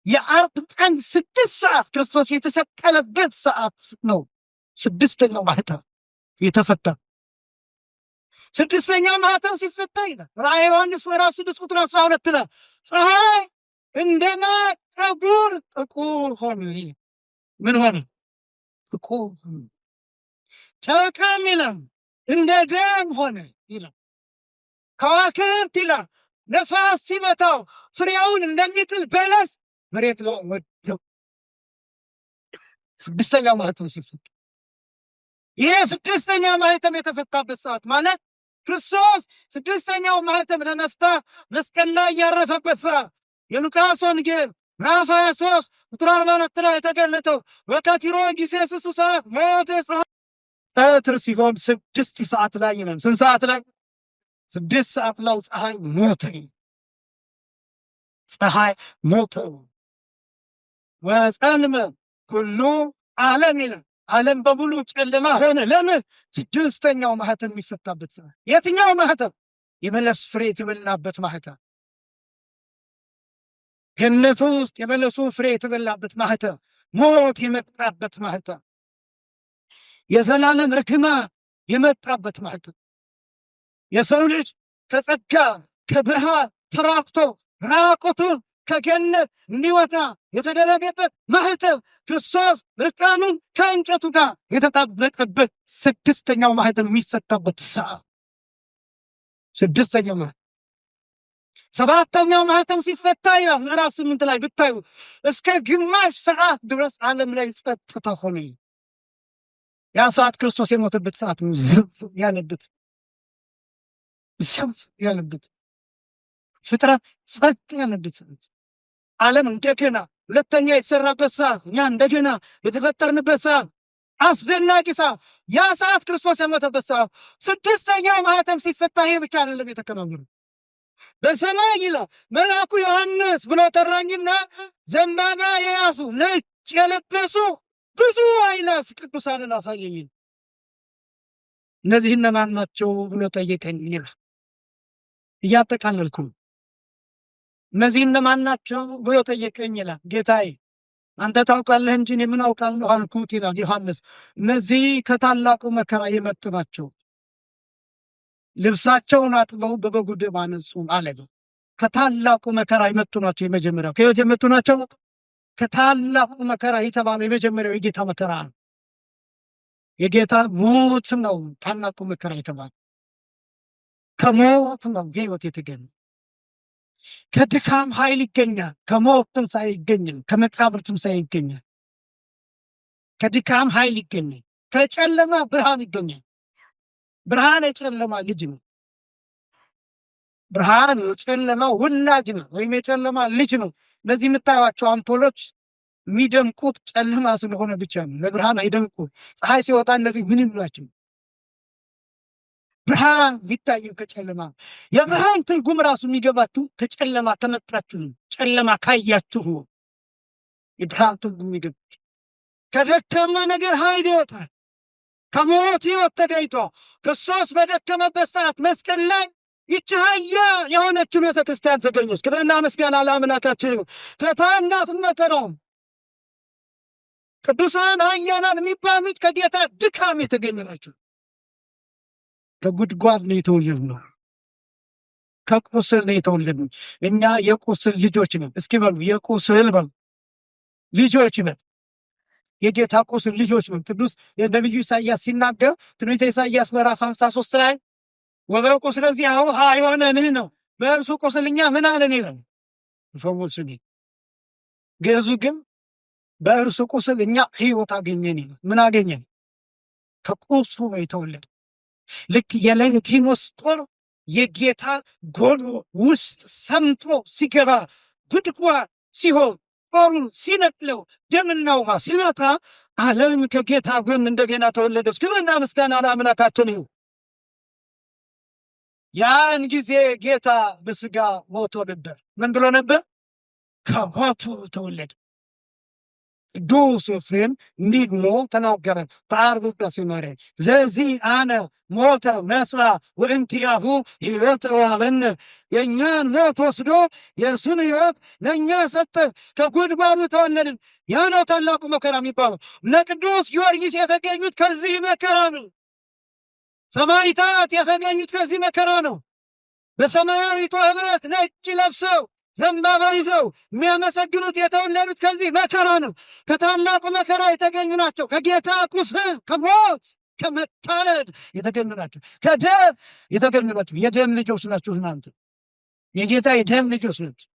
የዓርብ ቀን 6 ሰዓት ክርስቶስ የተሰቀለበት ሰዓት ነው። ስድስተኛው ማህተም የተፈታ። ስድስተኛው ማህተም ሲፈታ ይላል ራዕየ ዮሐንስ ምዕራፍ 6 ቁጥር 12 ላይ ፀሐይ እንደ ማቅ ጠጉር ጥቁር ሆነ። ምን ሆነ? ጥቁር። ጨረቃም ይላል እንደ ደም ሆነ ይላል። ከዋክብት ይላል ነፋስ ሲመታው ፍሬውን እንደሚጥል በለስ መሬት ላይ ወደቁ። ስድስተኛው ማህተም ሲፈታ፣ ይሄ ስድስተኛው ማህተም የተፈታበት ሰዓት ማለት ክርስቶስ ስድስተኛው ማህተም ለመፍታት መስቀል ላይ ያረፈበት ሰዓት። የሉቃስ ወንጌል ምዕራፍ 23 ቁጥር 44 ላይ የተገለጠው በቀትሮ ጊዜ 6 ሰዓት ሞተ። ቀትር ሲሆን 6 ሰዓት ላይ ይላል። ስንት ሰዓት ላይ? 6 ሰዓት ላይ ፀሐይ ሞተ። ፀሐይ ሞተ። ወጸልመ ኩሉ ዓለም ይላል። ዓለም በሙሉ ጨለማ ሆነ። ለምን? ስድስተኛው ማህተም የሚፈታበት ሰዓት። የትኛው ማህተም? የበለስ ፍሬ የተበላበት ማህተም። ገነቱ ውስጥ የበለሱ ፍሬ የተበላበት ማህተም፣ ሞት የመጣበት ማህተም፣ የዘላለም ርግማን የመጣበት ማህተም፣ የሰው ልጅ ከጸጋ ከብርሃን ተራቅቶ ራቁቱን ከገነት እንዲወጣ የተደረገበት ማህተም፣ ክርስቶስ ርቃኑን ከእንጨቱ ጋር የተጣበቀበት ስድስተኛው ማህተም የሚፈታበት ሰዓት። ስድስተኛው ማህተም። ሰባተኛው ማህተም ሲፈታ ይላል ምዕራፍ 8 ላይ ብታዩ እስከ ግማሽ ሰዓት ድረስ ዓለም ላይ ጸጥታ ሆነ። ያ ሰዓት ክርስቶስ የሞተበት ሰዓት ነው። ዝም ያለበት ፍጥረት ጸጥ ያለበት ሰዓት፣ ዓለም እንደገና ሁለተኛ የተሰራበት ሰዓት፣ እኛ እንደገና የተፈጠርንበት ሰዓት፣ አስደናቂ ሰዓት። ያ ሰዓት ክርስቶስ የሞተበት ሰዓት። ስድስተኛው ማህተም ሲፈታ ይሄ ብቻ አይደለም የተከናወነው። በሰማይ ይላል መልአኩ ዮሐንስ ብሎ ጠራኝና ዘንባባ የያዙ ነጭ የለበሱ ብዙ አይነት ቅዱሳንን አሳየኝ። እነዚህ እነማን ናቸው ብሎ ጠየቀኝ ይላል። እያጠቃለልኩ እነዚህ እነማን ናቸው ብሎ ጠየቀኝ ይላል። ጌታዬ አንተ ታውቃለህ እንጂ እኔ ምን አውቃለሁ አልኩት ይላል ዮሐንስ። እነዚህ ከታላቁ መከራ የመጡ ናቸው። ልብሳቸውን አጥበው በበጉ ደም አነጹ አለ። ከታላቁ መከራ የመጡ ናቸው። የመጀመሪያው ከሕይወት የመጡ ናቸው። ከታላቁ መከራ የተባለው የመጀመሪያው የጌታ መከራ ነው። የጌታ ሞት ነው ታላቁ መከራ የተባለው። ከሞት ነው የሕይወት የተገኘ። ከድካም ኃይል ይገኛል። ከሞት ትንሣኤ ይገኛል። ከመቃብር ትንሣኤ ይገኛል። ከድካም ኃይል ይገኛል። ከጨለማ ብርሃን ይገኛል። ብርሃን የጨለማ ልጅ ነው። ብርሃን የጨለማ ወላጅ ነው፣ ወይም የጨለማ ልጅ ነው። እነዚህ የምታዩቸው አምፖሎች የሚደምቁት ጨለማ ስለሆነ ብቻ ነው። ለብርሃን አይደምቁ። ፀሐይ ሲወጣ እነዚህ ምንም ናቸው። ብርሃን የሚታየው ከጨለማ። የብርሃን ትርጉም ራሱ የሚገባችሁ ከጨለማ ከመጣችሁ ነው። ጨለማ ካያችሁ የብርሃን ትርጉም የሚገባችሁ። ከደካማ ነገር ኃይል ይወጣል። ከሞት ሕይወት ተገኝቶ ክርስቶስ በደከመበት ሰዓት መስቀል ላይ ይቺ ኃያል የሆነችው ቤተ ክርስቲያን ተገኘች። ክብርና ምስጋና ለአምላካችን ይሁን። ከታላቁ መከራው ቅዱሳን ኃያላን የሚባሉት ከጌታ ድካም የተገኙ ናቸው። ከጉድጓድ ነው የተወለድነው። ከቁስል ነው የተወለድነው። እኛ የቁስል ልጆች ነን። እስኪ በሉ የቁስል በሉ ልጆች ነን። የጌታ ቁስል ልጆች ነን። ቅዱስ የነቢዩ ኢሳይያስ ሲናገር ትንቢተ ኢሳይያስ ምዕራፍ 53 ላይ ወበቁ ስለዚህ አሁ የሆነንህ ነው በእርሱ ቁስል እኛ ምን አለን ይላል ፈወሱን። ግዕዙ ግን በእርሱ ቁስል እኛ ሕይወት አገኘን ይላል። ምን አገኘን? ከቁስሉ ነው የተወለደ። ልክ የለንቲኖስ ጦር የጌታ ጎል ውስጥ ሰምጦ ሲገባ ጉድጓድ ሲሆን ጦሩን ሲነቅለው ደምና ውሃ ሲነጣ ዓለም ከጌታ ጎን እንደገና ተወለደች። ክብርና ምስጋና ለአምላካችን ይሁን። ያን ጊዜ ጌታ በሥጋ ሞቶ ነበር። ምን ብሎ ነበር? ከሞቱ ተወለደ። ቅዱስ ኤፍሬም እንዲህ ብሎ ተናገረ በዓርብ ውዳሴ ማርያም ዘዚህ አነ ሞተ መስላ ወእንቲአሁ ሕይወት ወሀበነ። የእኛን ሞት ወስዶ የእርሱን ሕይወት ለእኛ ሰጠ። ከጉድጓዱ ተወለድን። ያ ነው ታላቁ መከራ የሚባለው። እነ ቅዱስ ጊዮርጊስ የተገኙት ከዚህ መከራ ነው። ሰማዕታት የተገኙት ከዚህ መከራ ነው። በሰማያዊቷ ኅብረት ነጭ ለብሰው ዘንባባ ይዘው የሚያመሰግኑት የተወለዱት ከዚህ መከራ ነው። ከታላቁ መከራ የተገኙ ናቸው። ከጌታ ቁስል፣ ከሞት፣ ከመታረድ የተገኙ ናቸው። ከደም የተገኙ ናቸው። የደም ልጆች ናቸው። እናንተ የጌታ የደም ልጆች ናቸው።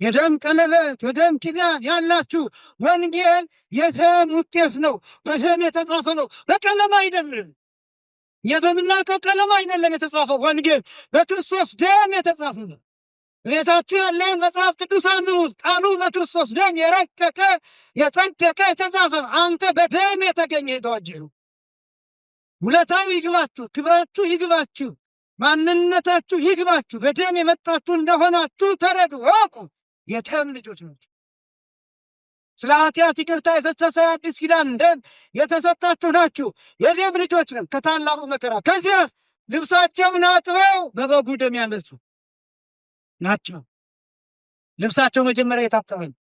የደም ቀለበት፣ የደም ኪዳን ያላችሁ። ወንጌል የደም ውጤት ነው። በደም የተጻፈ ነው። በቀለም አይደለም። በምናውቀው ቀለም አይደለም የተጻፈው። ወንጌል በክርስቶስ ደም የተጻፈ ነው። ቤታችሁ ያለውን መጽሐፍ ቅዱስ አንብቡት። ቃሉ በክርስቶስ ደም የረቀቀ የጸደቀ የተጻፈ። አንተ በደም የተገኘ የተዋጀው። ውለታው ይግባችሁ፣ ክብራችሁ ይግባችሁ፣ ማንነታችሁ ይግባችሁ። በደም የመጣችሁ እንደሆናችሁ ተረዱ፣ እወቁ። የደም ልጆች ናቸው። ስለ ኃጢአት ይቅርታ የፈሰሰ አዲስ ኪዳን ደም የተሰጣችሁ ናችሁ። የደም ልጆች ነን። ከታላቁ መከራ ከዚያስ ልብሳቸውን አጥበው በበጉ ደም ያነጹ ናቸው። ልብሳቸው መጀመሪያ የታጠበ ነው።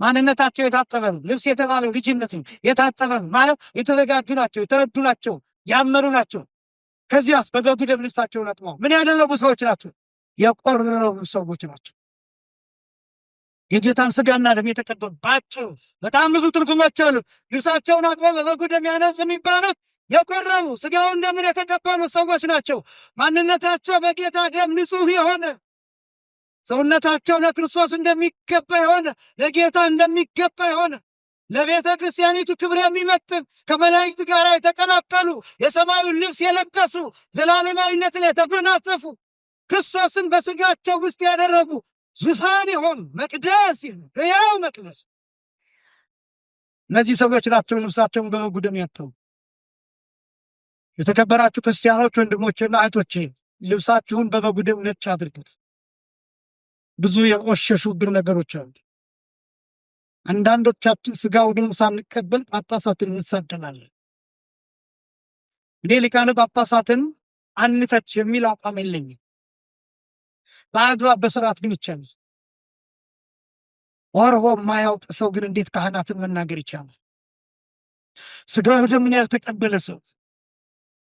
ማንነታቸው የታጠበ ነው። ልብስ የተባለው ልጅነት ነው። የታጠበ ነው ማለት የተዘጋጁ ናቸው፣ የተረዱ ናቸው፣ ያመኑ ናቸው። ከዚያስ በበጉ ደም ልብሳቸውን አጥበው ምን ያደረጉ ሰዎች ናቸው? የቆረቡ ሰዎች ናቸው። የጌታን ሥጋና ደም የተቀበሉ ባጭሩ በጣም ብዙ ትርጉሞች አሉ። ልብሳቸውን አጥበው በበጉ ደም ያነጹ የሚባሉት የቆረቡ ሥጋውን ደምን የተቀበሉ ሰዎች ናቸው። ማንነታቸው በጌታ ደም ንጹሕ የሆነ ሰውነታቸው ለክርስቶስ እንደሚገባ የሆነ ለጌታ እንደሚገባ የሆነ ለቤተ ክርስቲያኒቱ ክብር የሚመጥን ከመላእክት ጋር የተቀላቀሉ የሰማዩን ልብስ የለበሱ ዘላለማዊነትን የተጎናጸፉ ክርስቶስን በሥጋቸው ውስጥ ያደረጉ ዙፋን የሆኑ መቅደስ ሕያው መቅደስ እነዚህ ሰዎች ናቸው። ልብሳቸውን በበጉ ደም ያጠቡ። የተከበራችሁ ክርስቲያኖች ወንድሞችና እህቶቼ ልብሳችሁን በበጉ ደም ነጭ አድርጉት። ብዙ የቆሸሹብን ነገሮች አሉ። አንዳንዶቻችን ስጋው ደሙ ሳንቀበል ጳጳሳትን እንሳደባለን። እኔ ሊቃነ ጳጳሳትን አንተች የሚል አቋም የለኝም። በአግባብ በስርዓት ግን ይቻላል። ወርሆ የማያውቅ ሰው ግን እንዴት ካህናትን መናገር ይቻላል? ስጋው ደሙን ያልተቀበለ ሰው፣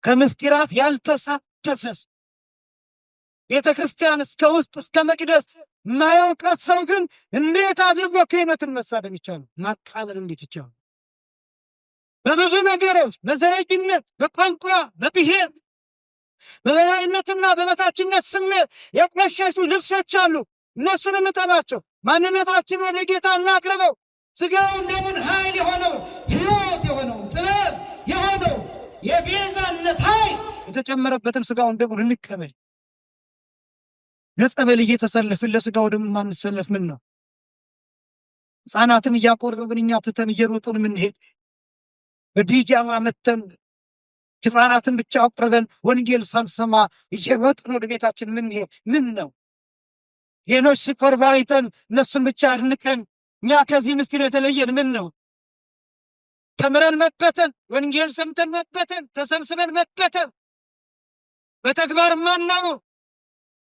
ከምስጢራት ያልተሳተፈ ሰው፣ ቤተ ክርስቲያን እስከ ውስጥ እስከ መቅደስ የማያውቃት ሰው ግን እንዴት አድርጎ ክህነትን መሳደብ ይቻላል? ማቃለል እንዴት ይቻላል? በብዙ ነገሮች በዘረኝነት፣ በቋንቋ፣ በብሔር፣ በበላይነትና በበታችነት ስሜት የቆሸሹ ልብሶች አሉ። እነሱን እንጠላቸው። ማንነታችን ወደ ጌታ እናቅርበው። ስጋውን ደሙን ኃይል የሆነው ሕይወት የሆነው ጥበብ የሆነው የቤዛነት ኃይል የተጨመረበትን ስጋውን ደሙን እንቀበል። ለጸበል እየተሰለፍን ለስጋው ደሙ ማንሰለፍ ምን ነው? ሕፃናትን እያቆረብን እኛ ትተን እየሮጥን ምንሄድ፣ በዲጃማ መተን ሕፃናትን ብቻ አቁርበን ወንጌል ሳንሰማ እየሮጥን ወደ ቤታችን ምንሄድ ምን ነው? ሌሎች ሲቆርቡ አይተን እነሱን ብቻ አድንቀን እኛ ከዚህ ምስጢር የተለየን ምን ነው? ተምረን መበተን፣ ወንጌል ሰምተን መበተን፣ ተሰብስበን መበተን፣ በተግባር ማናው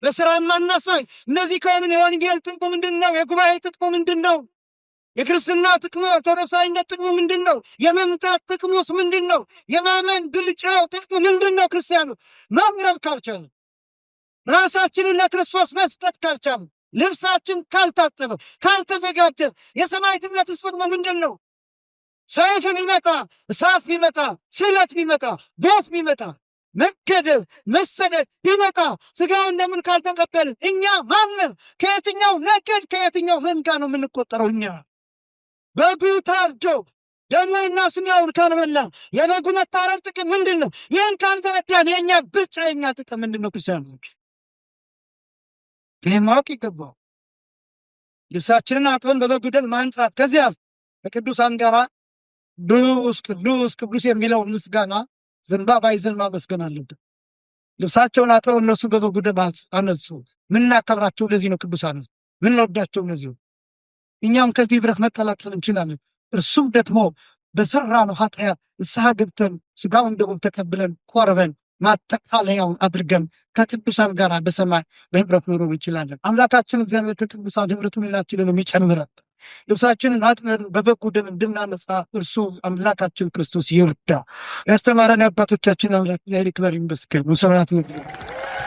በስራ ማናሳይ። እነዚህ ከሆንን የወንጌል ጥቅሙ ምንድን ነው? የጉባኤ ጥቅሙ ምንድን ነው? የክርስትና ጥቅሙ ኦርቶዶክሳዊነት ጥቅሙ ምንድን ነው? የመምጣት ጥቅሙስ ምንድን ነው? የማመን ብልጫው ጥቅሙ ምንድን ነው? ክርስቲያኑ መምረብ ካልቻሉ፣ ራሳችንን ለክርስቶስ መስጠት ካልቻሉ፣ ልብሳችን ካልታጠበ ካልተዘጋጀ የሰማዕትነት ጥቅሙ ምንድን ነው? ሰይፍ ቢመጣ፣ እሳት ቢመጣ፣ ስለት ቢመጣ፣ ሞት ቢመጣ፣ መገደል መሰደድ ቢመጣ ስጋውን ደሙን ካልተቀበልን እኛ ማንም ከየትኛው ነገድ ከየትኛው መንጋ ነው የምንቆጠረው? እኛ በጉ ታርዶ ደሙና ስጋውን ካልበላ የበጉ መታረድ ጥቅም ምንድን ነው? ይህን ካልተረዳን የእኛ ብልጫ የእኛ ጥቅም ምንድን ነው? ክርስቲያኖች ይህ ማወቅ ይገባው። ልብሳችንን አጥበን በበጉ ደም ማንጻት፣ ከዚያ ከቅዱሳን ጋር ቅዱስ ቅዱስ ቅዱስ የሚለውን ምስጋና ዘንባባ ይዘን ማመስገን አለብን። ልብሳቸውን አጥበው እነሱ በበጉ ደም አነጹ። ምናከብራቸው ለዚህ ነው። ቅዱሳን ምንወዳቸው ለዚህ። እኛም ከዚህ ህብረት መቀላቀል እንችላለን። እርሱም ደግሞ በሰራነው ኃጢአት ንስሐ ገብተን ስጋውን ደሙን ተቀብለን ቆርበን ማጠቃለያውን አድርገን ከቅዱሳን ጋር በሰማይ በህብረት ኖሮ እንችላለን። አምላካችን እግዚአብሔር ከቅዱሳን ህብረቱን ሁላችንን የሚጨምረን ልብሳችንን አጥበን በበጉ ደም እንድናነጻ እርሱ አምላካችን ክርስቶስ ይርዳ። ያስተማረን የአባቶቻችን አምላክ እግዚአብሔር ይክበር ይመስገን። ወስብሐት ለእግዚአብሔር።